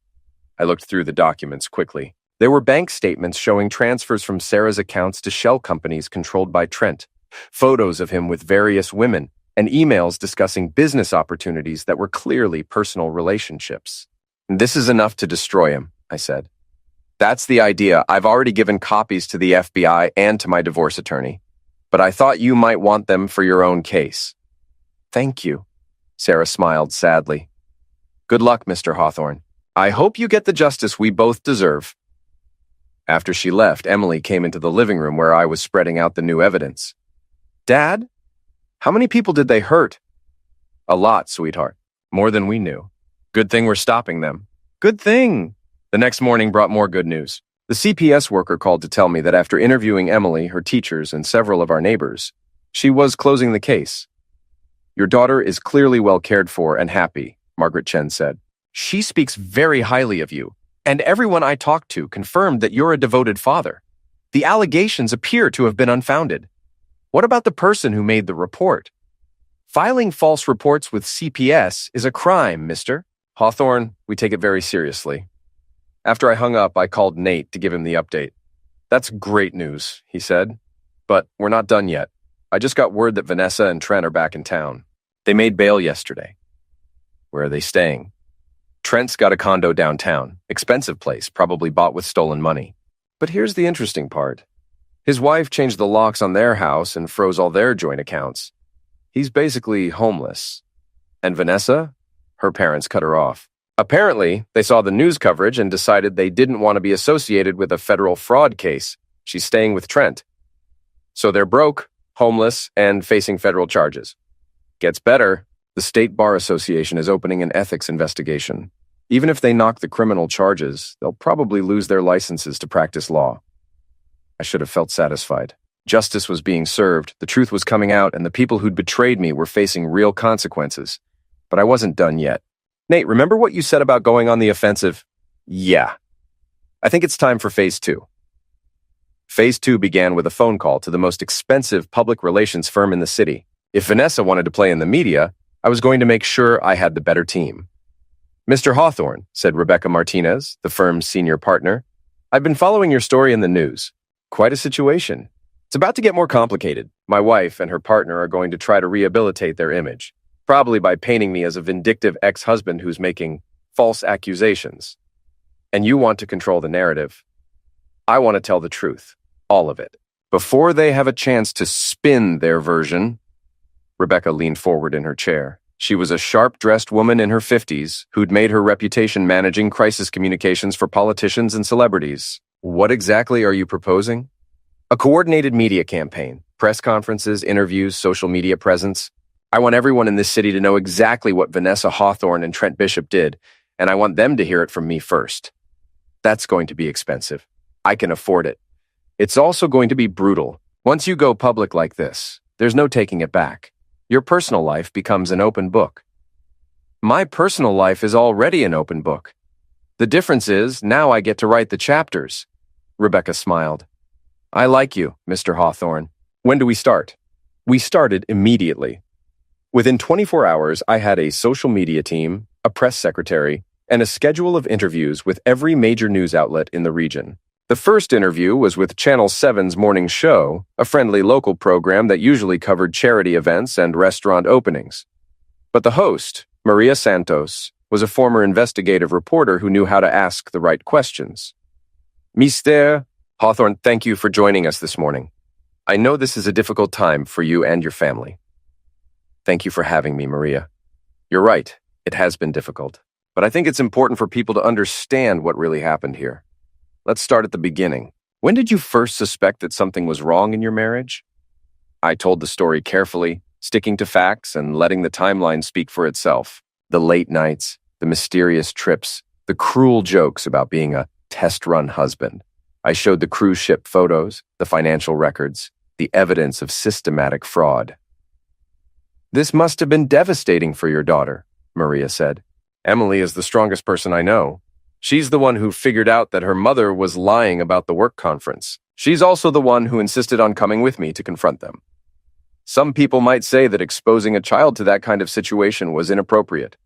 I looked through the documents quickly. There were bank statements showing transfers from Sarah's accounts to shell companies controlled by Trent, photos of him with various women, and emails discussing business opportunities that were clearly personal relationships. "This is enough to destroy him," I said. "That's the idea. I've already given copies to the FBI and to my divorce attorney. But I thought you might want them for your own case." "Thank you." Sarah smiled sadly. "Good luck, Mr. Hawthorne. I hope you get the justice we both deserve." After she left, Emily came into the living room where I was spreading out the new evidence. "Dad, how many people did they hurt?" "A lot, sweetheart. More than we knew. Good thing we're stopping them." "Good thing." The next morning brought more good news. The CPS worker called to tell me that after interviewing Emily, her teachers, and several of our neighbors, she was closing the case. "Your daughter is clearly well cared for and happy," Margaret Chen said. "She speaks very highly of you, and everyone I talked to confirmed that you're a devoted father. The allegations appear to have been unfounded. What about the person who made the report? Filing false reports with CPS is a crime, Mr. Hawthorne. We take it very seriously." After I hung up, I called Nate to give him the update. "That's great news," he said. "But we're not done yet. I just got word that Vanessa and Trent are back in town. They made bail yesterday." "Where are they staying?" "Trent's got a condo downtown. Expensive place, probably bought with stolen money. But here's the interesting part. His wife changed the locks on their house and froze all their joint accounts. He's basically homeless. And Vanessa? Her parents cut her off. Apparently, they saw the news coverage and decided they didn't want to be associated with a federal fraud case. She's staying with Trent. So they're broke, homeless, and facing federal charges. Gets better. The State Bar Association is opening an ethics investigation. Even if they knock the criminal charges, they'll probably lose their licenses to practice law. I should have felt satisfied. Justice was being served, the truth was coming out, and the people who'd betrayed me were facing real consequences. But I wasn't done yet. "Nate, remember what you said about going on the offensive?" "Yeah. I think it's time for Phase 2. Phase 2 began with a phone call to the most expensive public relations firm in the city. If Vanessa wanted to play in the media, I was going to make sure I had the better team. "Mr. Hawthorne," said Rebecca Martinez, the firm's senior partner, "I've been following your story in the news. Quite a situation. It's about to get more complicated. My wife and her partner are going to try to rehabilitate their image, probably by painting me as a vindictive ex-husband who's making false accusations. And you want to control the narrative. I want to tell the truth, all of it, before they have a chance to spin their version." Rebecca leaned forward in her chair. She was a sharp-dressed woman in her 50s who'd made her reputation managing crisis communications for politicians and celebrities. "What exactly are you proposing?" "A coordinated media campaign, press conferences, interviews, social media presence. I want everyone in this city to know exactly what Vanessa Hawthorne and Trent Bishop did, and I want them to hear it from me first. That's going to be expensive. I can afford it. It's also going to be brutal. Once you go public like this, there's no taking it back. Your personal life becomes an open book." "My personal life is already an open book. The difference is, now I get to write the chapters." Rebecca smiled. "I like you, Mr. Hawthorne. When do we start?" We started immediately. Within 24 hours, I had a social media team, a press secretary, and a schedule of interviews with every major news outlet in the region. The first interview was with Channel 7's Morning Show, a friendly local program that usually covered charity events and restaurant openings. But the host, Maria Santos, was a former investigative reporter who knew how to ask the right questions. Mr. Hawthorne, thank you for joining us this morning. I know this is a difficult time for you and your family. Thank you for having me, Maria. You're right, it has been difficult. But I think it's important for people to understand what really happened here. Let's start at the beginning. When did you first suspect that something was wrong in your marriage? I told the story carefully, sticking to facts and letting the timeline speak for itself. The late nights, the mysterious trips, the cruel jokes about being a test-run husband. I showed the cruise ship photos, the financial records, the evidence of systematic fraud. This must have been devastating for your daughter, Maria said. Emily is the strongest person I know. She's the one who figured out that her mother was lying about the work conference. She's also the one who insisted on coming with me to confront them. Some people might say that exposing a child to that kind of situation was inappropriate.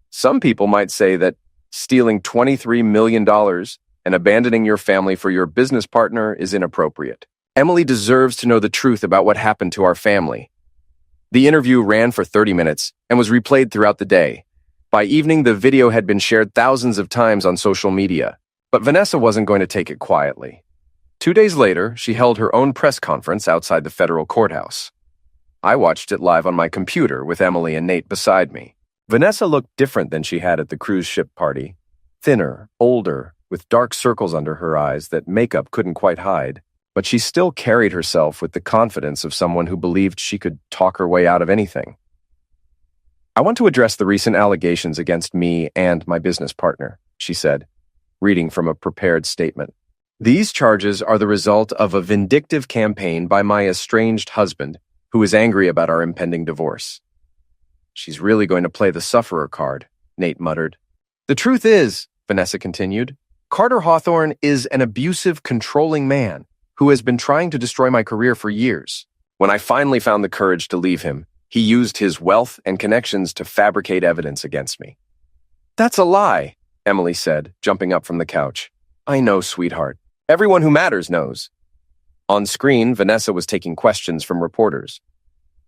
Some people might say that stealing $23 million and abandoning your family for your business partner is inappropriate. Emily deserves to know the truth about what happened to our family. The interview ran for 30 minutes and was replayed throughout the day. By evening, the video had been shared thousands of times on social media, but Vanessa wasn't going to take it quietly. 2 days later, she held her own press conference outside the federal courthouse. I watched it live on my computer with Emily and Nate beside me. Vanessa looked different than she had at the cruise ship party. Thinner, older, with dark circles under her eyes that makeup couldn't quite hide, but she still carried herself with the confidence of someone who believed she could talk her way out of anything. I want to address the recent allegations against me and my business partner, she said, reading from a prepared statement. These charges are the result of a vindictive campaign by my estranged husband, who is angry about our impending divorce. She's really going to play the sufferer card, Nate muttered. The truth is, Vanessa continued, Carter Hawthorne is an abusive, controlling man who has been trying to destroy my career for years. When I finally found the courage to leave him, he used his wealth and connections to fabricate evidence against me. That's a lie, Emily said, jumping up from the couch. I know, sweetheart. Everyone who matters knows. On screen, Vanessa was taking questions from reporters.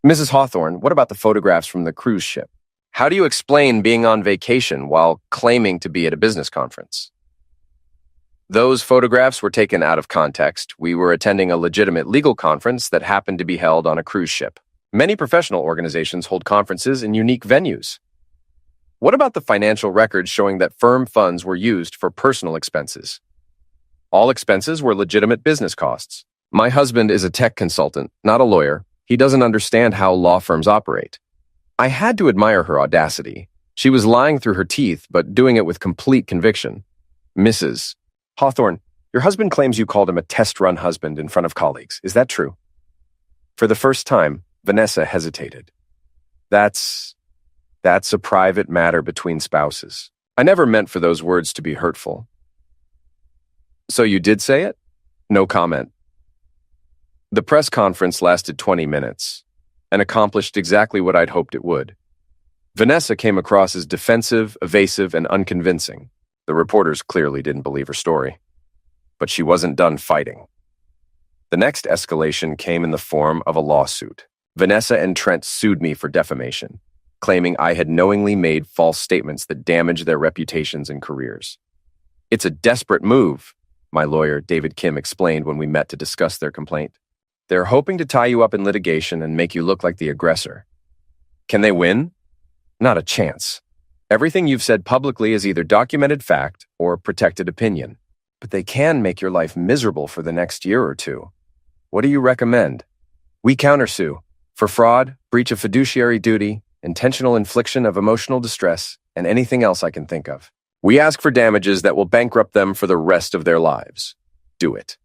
Mrs. Hawthorne, what about the photographs from the cruise ship? How do you explain being on vacation while claiming to be at a business conference? Those photographs were taken out of context. We were attending a legitimate legal conference that happened to be held on a cruise ship. Many professional organizations hold conferences in unique venues. What about the financial records showing that firm funds were used for personal expenses? All expenses were legitimate business costs. My husband is a tech consultant, not a lawyer. He doesn't understand how law firms operate. I had to admire her audacity. She was lying through her teeth, but doing it with complete conviction. Mrs. Hawthorne, your husband claims you called him a test-run husband in front of colleagues. Is that true? For the first time, Vanessa hesitated. That's a private matter between spouses. I never meant for those words to be hurtful. So you did say it? No comment. The press conference lasted 20 minutes and accomplished exactly what I'd hoped it would. Vanessa came across as defensive, evasive, and unconvincing. The reporters clearly didn't believe her story. But she wasn't done fighting. The next escalation came in the form of a lawsuit. Vanessa and Trent sued me for defamation, claiming I had knowingly made false statements that damaged their reputations and careers. It's a desperate move, my lawyer, David Kim, explained when we met to discuss their complaint. They're hoping to tie you up in litigation and make you look like the aggressor. Can they win? Not a chance. Everything you've said publicly is either documented fact or protected opinion. But they can make your life miserable for the next year or two. What do you recommend? We countersue for fraud, breach of fiduciary duty, intentional infliction of emotional distress, and anything else I can think of. We ask for damages that will bankrupt them for the rest of their lives. Do it.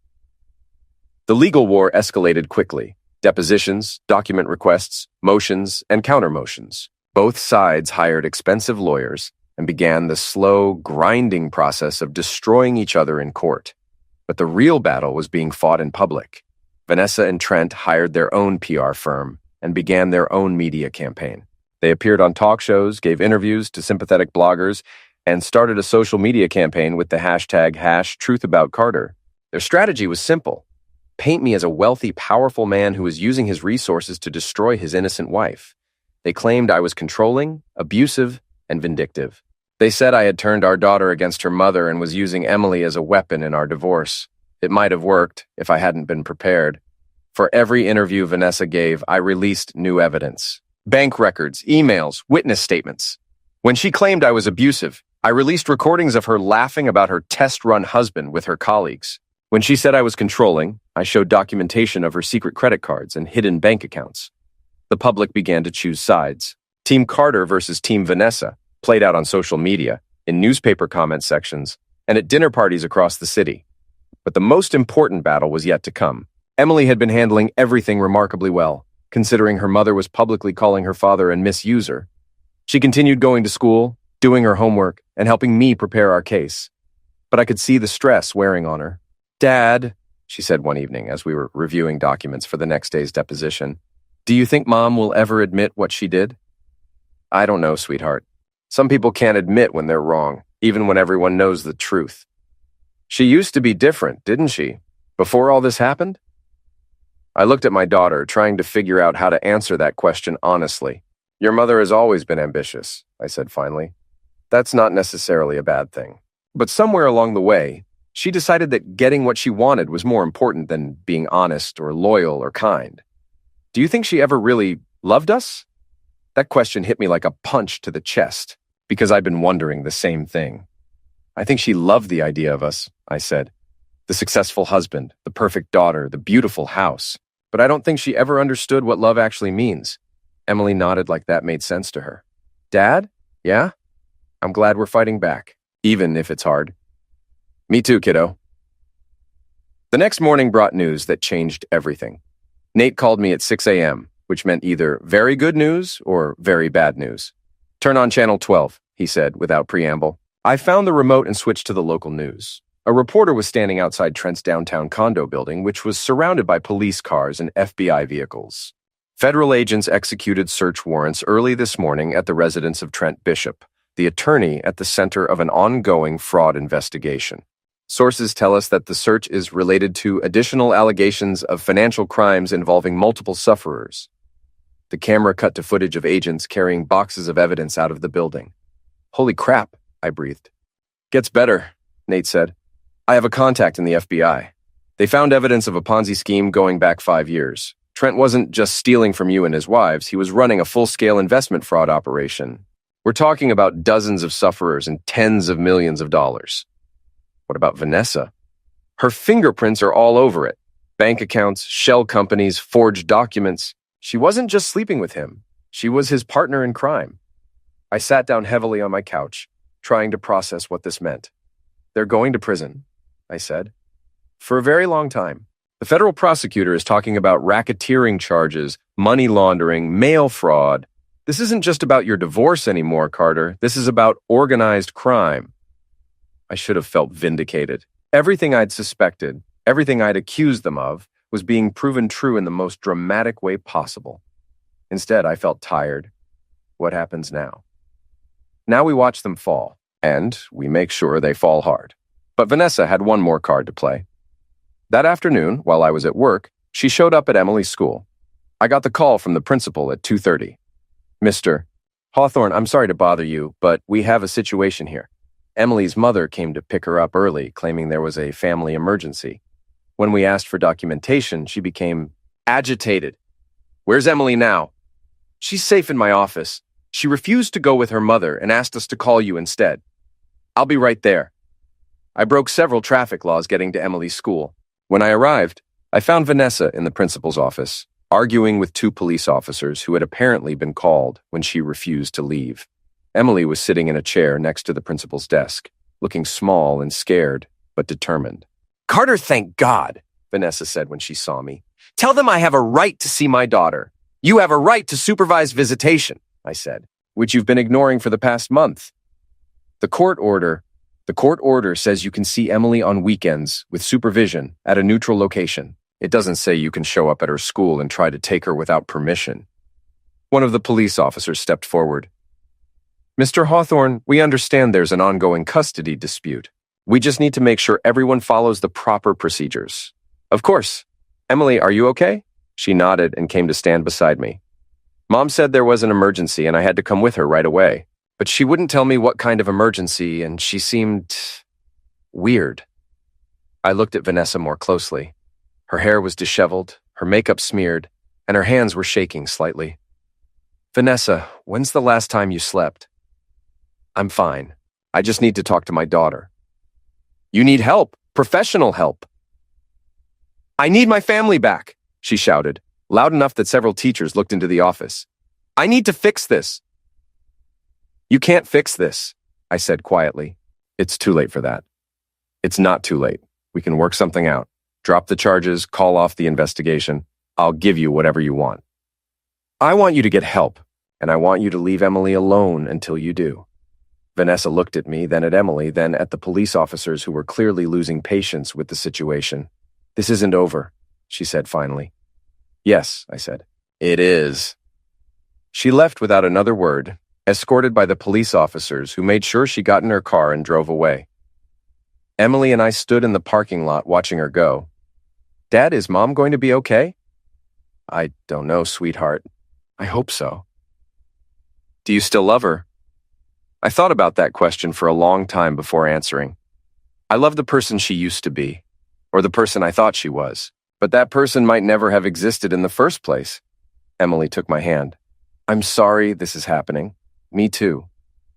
The legal war escalated quickly. Depositions, document requests, motions, and counter-motions. Both sides hired expensive lawyers and began the slow, grinding process of destroying each other in court. But the real battle was being fought in public. Vanessa and Trent hired their own PR firm and began their own media campaign. They appeared on talk shows, gave interviews to sympathetic bloggers, and started a social media campaign with the hashtag #TruthAboutCarter. Their strategy was simple: paint me as a wealthy, powerful man who was using his resources to destroy his innocent wife. They claimed I was controlling, abusive, and vindictive. They said I had turned our daughter against her mother and was using Emily as a weapon in our divorce. It might have worked if I hadn't been prepared. For every interview Vanessa gave, I released new evidence. Bank records, emails, witness statements. When she claimed I was abusive, I released recordings of her laughing about her test-run husband with her colleagues. When she said I was controlling, I showed documentation of her secret credit cards and hidden bank accounts. The public began to choose sides. Team Carter versus Team Vanessa played out on social media, in newspaper comment sections, and at dinner parties across the city. But the most important battle was yet to come. Emily had been handling everything remarkably well, considering her mother was publicly calling her father a misuser. She continued going to school, doing her homework, and helping me prepare our case. But I could see the stress wearing on her. "Dad," she said one evening as we were reviewing documents for the next day's deposition, "do you think Mom will ever admit what she did?" "I don't know, sweetheart. Some people can't admit when they're wrong, even when everyone knows the truth." "She used to be different, didn't she? Before all this happened?" I looked at my daughter, trying to figure out how to answer that question honestly. "Your mother has always been ambitious," I said finally. "That's not necessarily a bad thing. But somewhere along the way, she decided that getting what she wanted was more important than being honest or loyal or kind. Do you think she ever really loved us?" That question hit me like a punch to the chest, because I'd been wondering the same thing. "I think she loved the idea of us," I said. "The successful husband, the perfect daughter, the beautiful house. But I don't think she ever understood what love actually means." Emily nodded like that made sense to her. "Dad? Yeah? I'm glad we're fighting back, even if it's hard." "Me too, kiddo." The next morning brought news that changed everything. Nate called me at 6 a.m., which meant either very good news or very bad news. "Turn on channel 12, he said without preamble. I found the remote and switched to the local news. A reporter was standing outside Trent's downtown condo building, which was surrounded by police cars and FBI vehicles. Federal agents executed search warrants early this morning at the residence of Trent Bishop, the attorney at the center of an ongoing fraud investigation. Sources tell us that the search is related to additional allegations of financial crimes involving multiple sufferers. The camera cut to footage of agents carrying boxes of evidence out of the building. "Holy crap," I breathed. "Gets better," Nate said. "I have a contact in the FBI. They found evidence of a Ponzi scheme going back 5 years. Trent wasn't just stealing from you and his wives, he was running a full-scale investment fraud operation. We're talking about dozens of sufferers and tens of millions of dollars." "What about Vanessa?" "Her fingerprints are all over it. Bank accounts, shell companies, forged documents. She wasn't just sleeping with him. She was his partner in crime." I sat down heavily on my couch, trying to process what this meant. "They're going to prison," I said. "For a very long time. The federal prosecutor is talking about racketeering charges, money laundering, mail fraud. This isn't just about your divorce anymore, Carter. This is about organized crime." I should have felt vindicated. Everything I'd suspected, everything I'd accused them of, was being proven true in the most dramatic way possible. Instead, I felt tired. What happens now? Now we watch them fall, and we make sure they fall hard. But Vanessa had one more card to play. That afternoon, while I was at work, she showed up at Emily's school. I got the call from the principal at 2:30. "Mr. Hawthorne, I'm sorry to bother you, but we have a situation here. Emily's mother came to pick her up early, claiming there was a family emergency. When we asked for documentation, she became agitated. Where's Emily now? She's safe in my office. She refused to go with her mother and asked us to call you instead. I'll be right there." I broke several traffic laws getting to Emily's school. When I arrived, I found Vanessa in the principal's office, arguing with 2 police officers who had apparently been called when she refused to leave. Emily was sitting in a chair next to the principal's desk, looking small and scared, but determined. "Carter, thank God," Vanessa said when she saw me. "Tell them I have a right to see my daughter. You have a right to supervised visitation," I said, "which you've been ignoring for the past month. The court order says you can see Emily on weekends with supervision at a neutral location. It doesn't say you can show up at her school and try to take her without permission." One of the police officers stepped forward. "Mr. Hawthorne, we understand there's an ongoing custody dispute. We just need to make sure everyone follows the proper procedures. Of course. Emily, are you okay? She nodded and came to stand beside me. Mom said there was an emergency and I had to come with her right away. But she wouldn't tell me what kind of emergency, and she seemed weird. I looked at Vanessa more closely. Her hair was disheveled, her makeup smeared, and her hands were shaking slightly. Vanessa, when's the last time you slept? I'm fine. I just need to talk to my daughter. You need help, professional help. I need my family back, she shouted, loud enough that several teachers looked into the office. I need to fix this. You can't fix this, I said quietly. It's too late for that. It's not too late. We can work something out. Drop the charges, call off the investigation. I'll give you whatever you want. I want you to get help, and I want you to leave Emily alone until you do. Vanessa looked at me, then at Emily, then at the police officers who were clearly losing patience with the situation. This isn't over, she said finally. Yes, I said. It is. She left without another word, escorted by the police officers who made sure she got in her car and drove away. Emily and I stood in the parking lot watching her go. Dad, is Mom going to be okay? I don't know, sweetheart. I hope so. Do you still love her? I thought about that question for a long time before answering. I love the person she used to be, or the person I thought she was, but that person might never have existed in the first place. Emily took my hand. I'm sorry this is happening. Me too.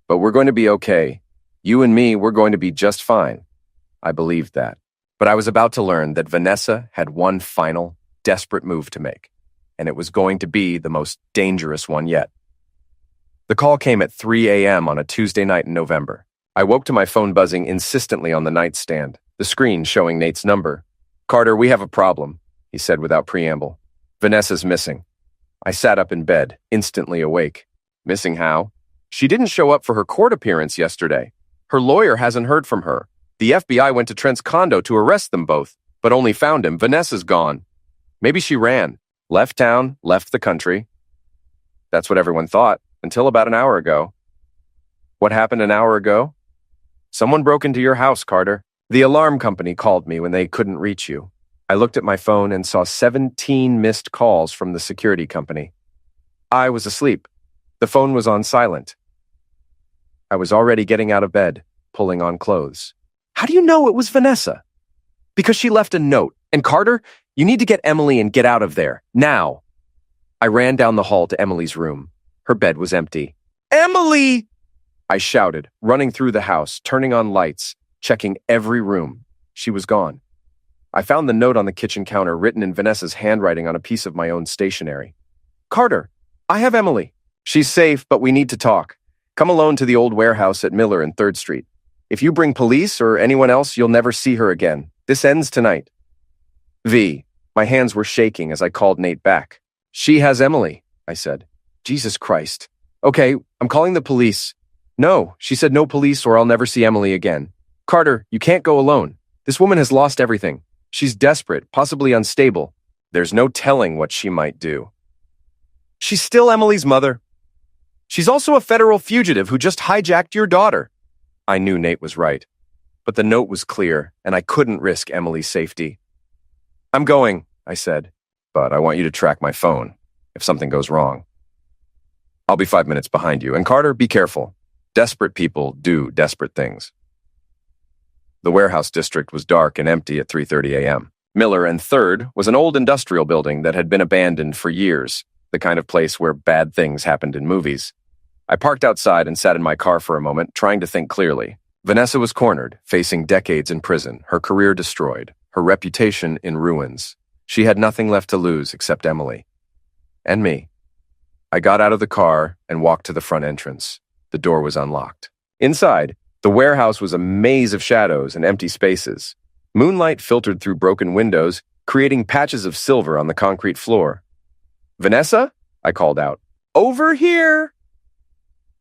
But we're going to be okay. You and me, we're going to be just fine. I believed that. But I was about to learn that Vanessa had one final, desperate move to make, and it was going to be the most dangerous one yet. The call came at 3 a.m. on a Tuesday night in November. I woke to my phone buzzing insistently on the nightstand, the screen showing Nate's number. Carter, we have a problem, he said without preamble. Vanessa's missing. I sat up in bed, instantly awake. Missing how? She didn't show up for her court appearance yesterday. Her lawyer hasn't heard from her. The FBI went to Trent's condo to arrest them both, but only found him. Vanessa's gone. Maybe she ran, left town, left the country. That's what everyone thought, until about an hour ago. What happened an hour ago? Someone broke into your house, Carter. The alarm company called me when they couldn't reach you. I looked at my phone and saw 17 missed calls from the security company. I was asleep. The phone was on silent. I was already getting out of bed, pulling on clothes. How do you know it was Vanessa? Because she left a note. And Carter, you need to get Emily and get out of there, now. I ran down the hall to Emily's room. Her bed was empty. Emily! I shouted, running through the house, turning on lights, checking every room. She was gone. I found the note on the kitchen counter written in Vanessa's handwriting on a piece of my own stationery. Carter, I have Emily. She's safe, but we need to talk. Come alone to the old warehouse at Miller and 3rd Street. If you bring police or anyone else, you'll never see her again. This ends tonight. V. My hands were shaking as I called Nate back. She has Emily, I said. Jesus Christ. Okay, I'm calling the police. No, she said no police or I'll never see Emily again. Carter, you can't go alone. This woman has lost everything. She's desperate, possibly unstable. There's no telling what she might do. She's still Emily's mother. She's also a federal fugitive who just hijacked your daughter. I knew Nate was right, but the note was clear, and I couldn't risk Emily's safety. I'm going, I said, but I want you to track my phone if something goes wrong. I'll be 5 minutes behind you, and Carter, be careful. Desperate people do desperate things. The warehouse district was dark and empty at 3:30 a.m. Miller and 3rd was an old industrial building that had been abandoned for years, the kind of place where bad things happened in movies. I parked outside and sat in my car for a moment, trying to think clearly. Vanessa was cornered, facing decades in prison, her career destroyed, her reputation in ruins. She had nothing left to lose except Emily. And me. I got out of the car and walked to the front entrance. The door was unlocked. Inside, the warehouse was a maze of shadows and empty spaces. Moonlight filtered through broken windows, creating patches of silver on the concrete floor. Vanessa? I called out. Over here!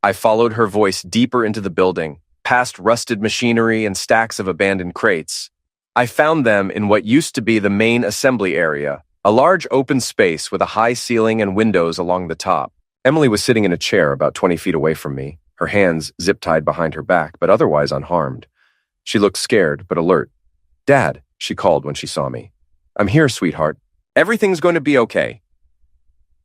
I followed her voice deeper into the building, past rusted machinery and stacks of abandoned crates. I found them in what used to be the main assembly area, a large open space with a high ceiling and windows along the top. Emily was sitting in a chair about 20 feet away from me, her hands zip-tied behind her back, but otherwise unharmed. She looked scared but alert. "Dad," she called when she saw me. "I'm here, sweetheart. Everything's going to be okay."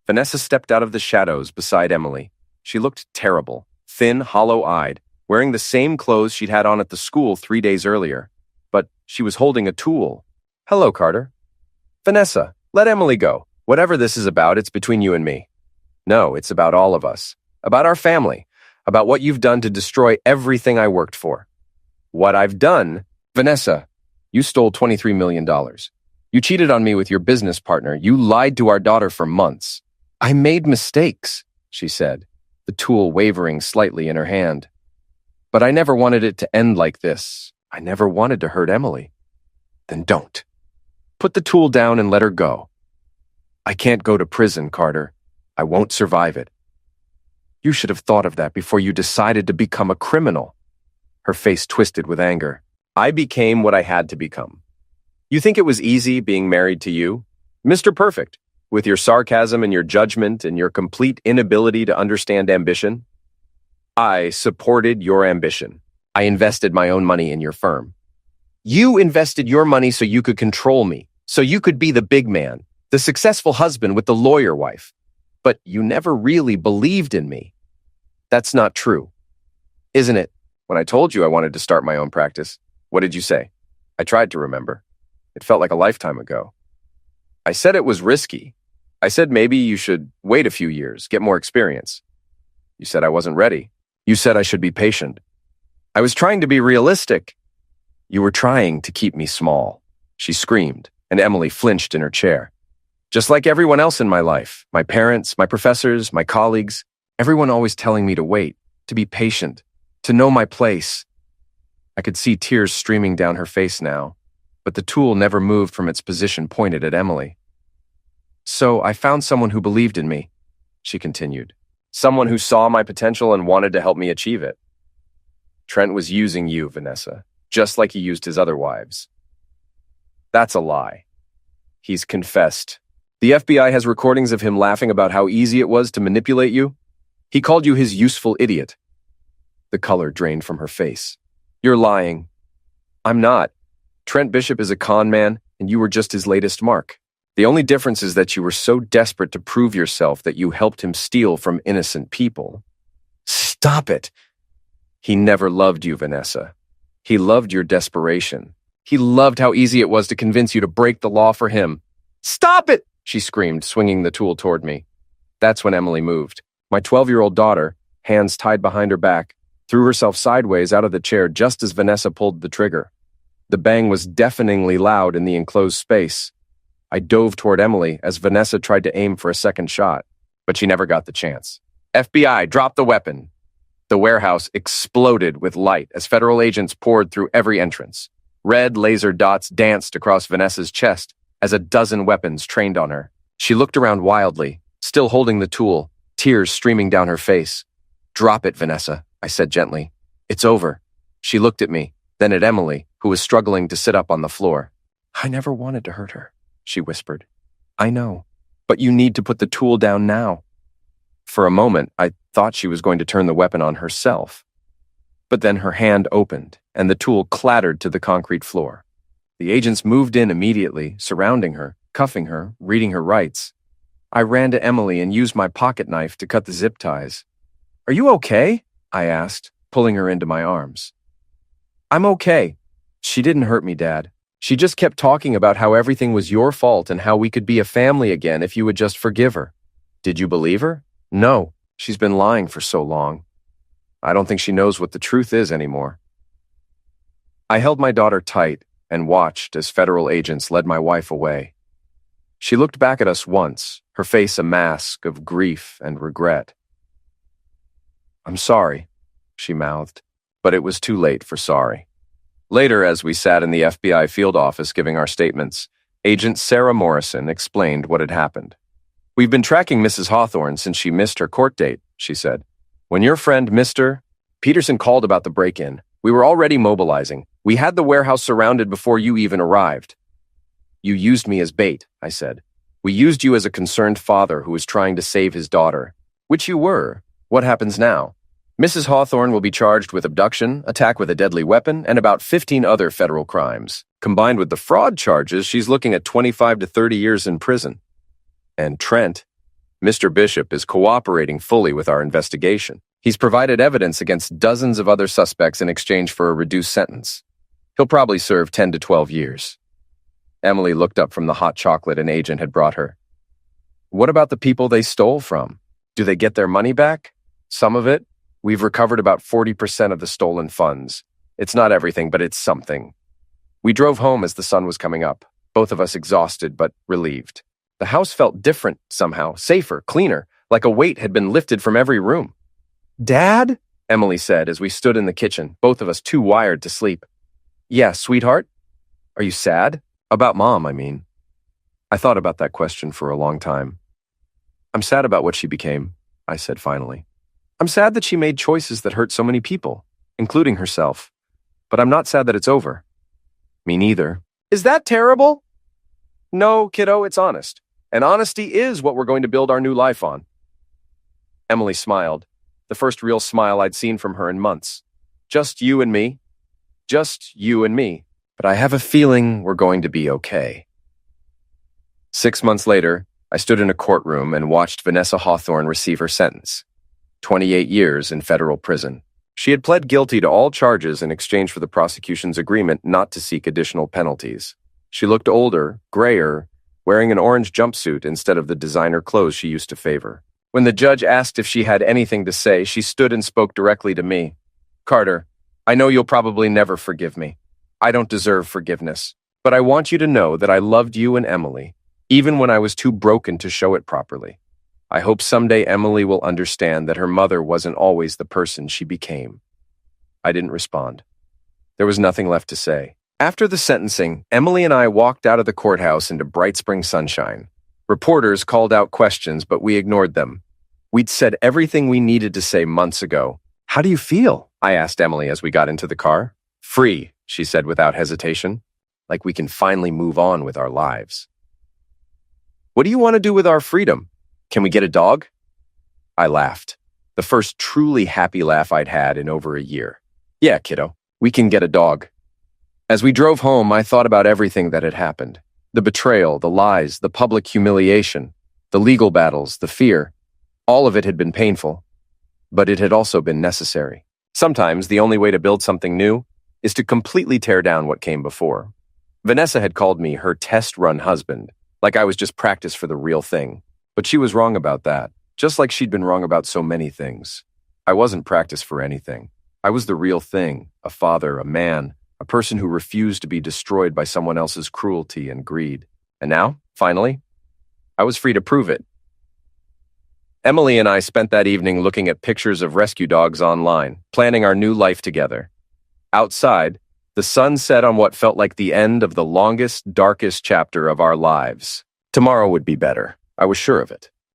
Vanessa stepped out of the shadows beside Emily. She looked terrible, thin, hollow-eyed, wearing the same clothes she'd had on at the school 3 days earlier. But she was holding a tool. "Hello, Carter." "Vanessa, let Emily go. Whatever this is about, it's between you and me." "No, it's about all of us. About our family. About what you've done to destroy everything I worked for." "What I've done?" "Vanessa, you stole $23 million. You cheated on me with your business partner. You lied to our daughter for months." "I made mistakes," she said, the tool wavering slightly in her hand. "But I never wanted it to end like this. I never wanted to hurt Emily." "Then don't. Put the tool down and let her go." "I can't go to prison, Carter. I won't survive it." "You should have thought of that before you decided to become a criminal." Her face twisted with anger. "I became what I had to become. You think it was easy being married to you? Mr. Perfect, with your sarcasm and your judgment and your complete inability to understand ambition? I supported your ambition. I invested my own money in your firm. You invested your money so you could control me, so you could be the big man, the successful husband with the lawyer wife. But you never really believed in me. That's not true. Isn't it? When I told you I wanted to start my own practice, what did you say?" I tried to remember. It felt like a lifetime ago. "I said it was risky. I said maybe you should wait a few years, get more experience. You said I wasn't ready. You said I should be patient. I was trying to be realistic. You were trying to keep me small." She screamed, and Emily flinched in her chair. "Just like everyone else in my life, my parents, my professors, my colleagues, everyone always telling me to wait, to be patient, to know my place." I could see tears streaming down her face now, but the tool never moved from its position pointed at Emily. "So I found someone who believed in me," she continued. "Someone who saw my potential and wanted to help me achieve it. Trent was using you, Vanessa, just like he used his other wives." "That's a lie. He's confessed. The FBI has recordings of him laughing about how easy it was to manipulate you. He called you his useful idiot." The color drained from her face. "You're lying." "I'm not. Trent Bishop is a con man, and you were just his latest mark. The only difference is that you were so desperate to prove yourself that you helped him steal from innocent people." "Stop it." "He never loved you, Vanessa. He loved your desperation. He loved how easy it was to convince you to break the law for him." "Stop it!" she screamed, swinging the tool toward me. That's when Emily moved. My 12-year-old daughter, hands tied behind her back, threw herself sideways out of the chair just as Vanessa pulled the trigger. The bang was deafeningly loud in the enclosed space. I dove toward Emily as Vanessa tried to aim for a second shot, but she never got the chance. "FBI, drop the weapon." The warehouse exploded with light as federal agents poured through every entrance. Red laser dots danced across Vanessa's chest as a dozen weapons trained on her. She looked around wildly, still holding the tool, tears streaming down her face. "Drop it, Vanessa," I said gently. "It's over." She looked at me, then at Emily, who was struggling to sit up on the floor. "I never wanted to hurt her," she whispered. "I know, but you need to put the tool down now." For a moment, I thought she was going to turn the weapon on herself. But then her hand opened, and the tool clattered to the concrete floor. The agents moved in immediately, surrounding her, cuffing her, reading her rights. I ran to Emily and used my pocket knife to cut the zip ties. "Are you okay?" I asked, pulling her into my arms. "I'm okay. She didn't hurt me, Dad. She just kept talking about how everything was your fault and how we could be a family again if you would just forgive her." "Did you believe her?" "No. She's been lying for so long. I don't think she knows what the truth is anymore." I held my daughter tight and watched as federal agents led my wife away. She looked back at us once, her face a mask of grief and regret. "I'm sorry," she mouthed, but it was too late for sorry. Later, as we sat in the FBI field office giving our statements, Agent Sarah Morrison explained what had happened. "We've been tracking Mrs. Hawthorne since she missed her court date," she said. "When your friend, Mr. Peterson, called about the break-in, we were already mobilizing. We had the warehouse surrounded before you even arrived." "You used me as bait," I said. "We used you as a concerned father who was trying to save his daughter." "Which you were. What happens now?" Mrs. Hawthorne will be charged with abduction, attack with a deadly weapon, and about 15 other federal crimes. Combined with the fraud charges, she's looking at 25 to 30 years in prison. And Trent, Mr. Bishop, is cooperating fully with our investigation. He's provided evidence against dozens of other suspects in exchange for a reduced sentence. He'll probably serve 10 to 12 years. Emily looked up from the hot chocolate an agent had brought her. What about the people they stole from? Do they get their money back? Some of it? We've recovered about 40% of the stolen funds. It's not everything, but it's something. We drove home as the sun was coming up, both of us exhausted but relieved. The house felt different somehow, safer, cleaner, like a weight had been lifted from every room. "Dad?" Emily said as we stood in the kitchen, both of us too wired to sleep. "Yeah, sweetheart? Are you sad? About Mom, I mean." I thought about that question for a long time. "I'm sad about what she became," I said finally. "I'm sad that she made choices that hurt so many people, including herself. But I'm not sad that it's over." "Me neither." "Is that terrible?" "No, kiddo, it's honest. And honesty is what we're going to build our new life on." Emily smiled, the first real smile I'd seen from her in months. "Just you and me. Just you and me. But I have a feeling we're going to be okay." 6 months later, I stood in a courtroom and watched Vanessa Hawthorne receive her sentence. 28 years in federal prison. She had pled guilty to all charges in exchange for the prosecution's agreement not to seek additional penalties. She looked older, grayer, wearing an orange jumpsuit instead of the designer clothes she used to favor. When the judge asked if she had anything to say, she stood and spoke directly to me. "Carter, I know you'll probably never forgive me. I don't deserve forgiveness. But I want you to know that I loved you and Emily, even when I was too broken to show it properly. I hope someday Emily will understand that her mother wasn't always the person she became." I didn't respond. There was nothing left to say. After the sentencing, Emily and I walked out of the courthouse into bright spring sunshine. Reporters called out questions, but we ignored them. We'd said everything we needed to say months ago. "How do you feel?" I asked Emily as we got into the car. "Free," she said without hesitation. "Like we can finally move on with our lives." "What do you want to do with our freedom? Can we get a dog?" I laughed. The first truly happy laugh I'd had in over a year. "Yeah, kiddo, we can get a dog." As we drove home, I thought about everything that had happened. The betrayal, the lies, the public humiliation, the legal battles, the fear. All of it had been painful, but it had also been necessary. Sometimes the only way to build something new is to completely tear down what came before. Vanessa had called me her test-run husband, like I was just practice for the real thing. But she was wrong about that, just like she'd been wrong about so many things. I wasn't practice for anything. I was the real thing, a father, a man, a person who refused to be destroyed by someone else's cruelty and greed. And now, finally, I was free to prove it. Emily and I spent that evening looking at pictures of rescue dogs online, planning our new life together. Outside, the sun set on what felt like the end of the longest, darkest chapter of our lives. Tomorrow would be better. I was sure of it.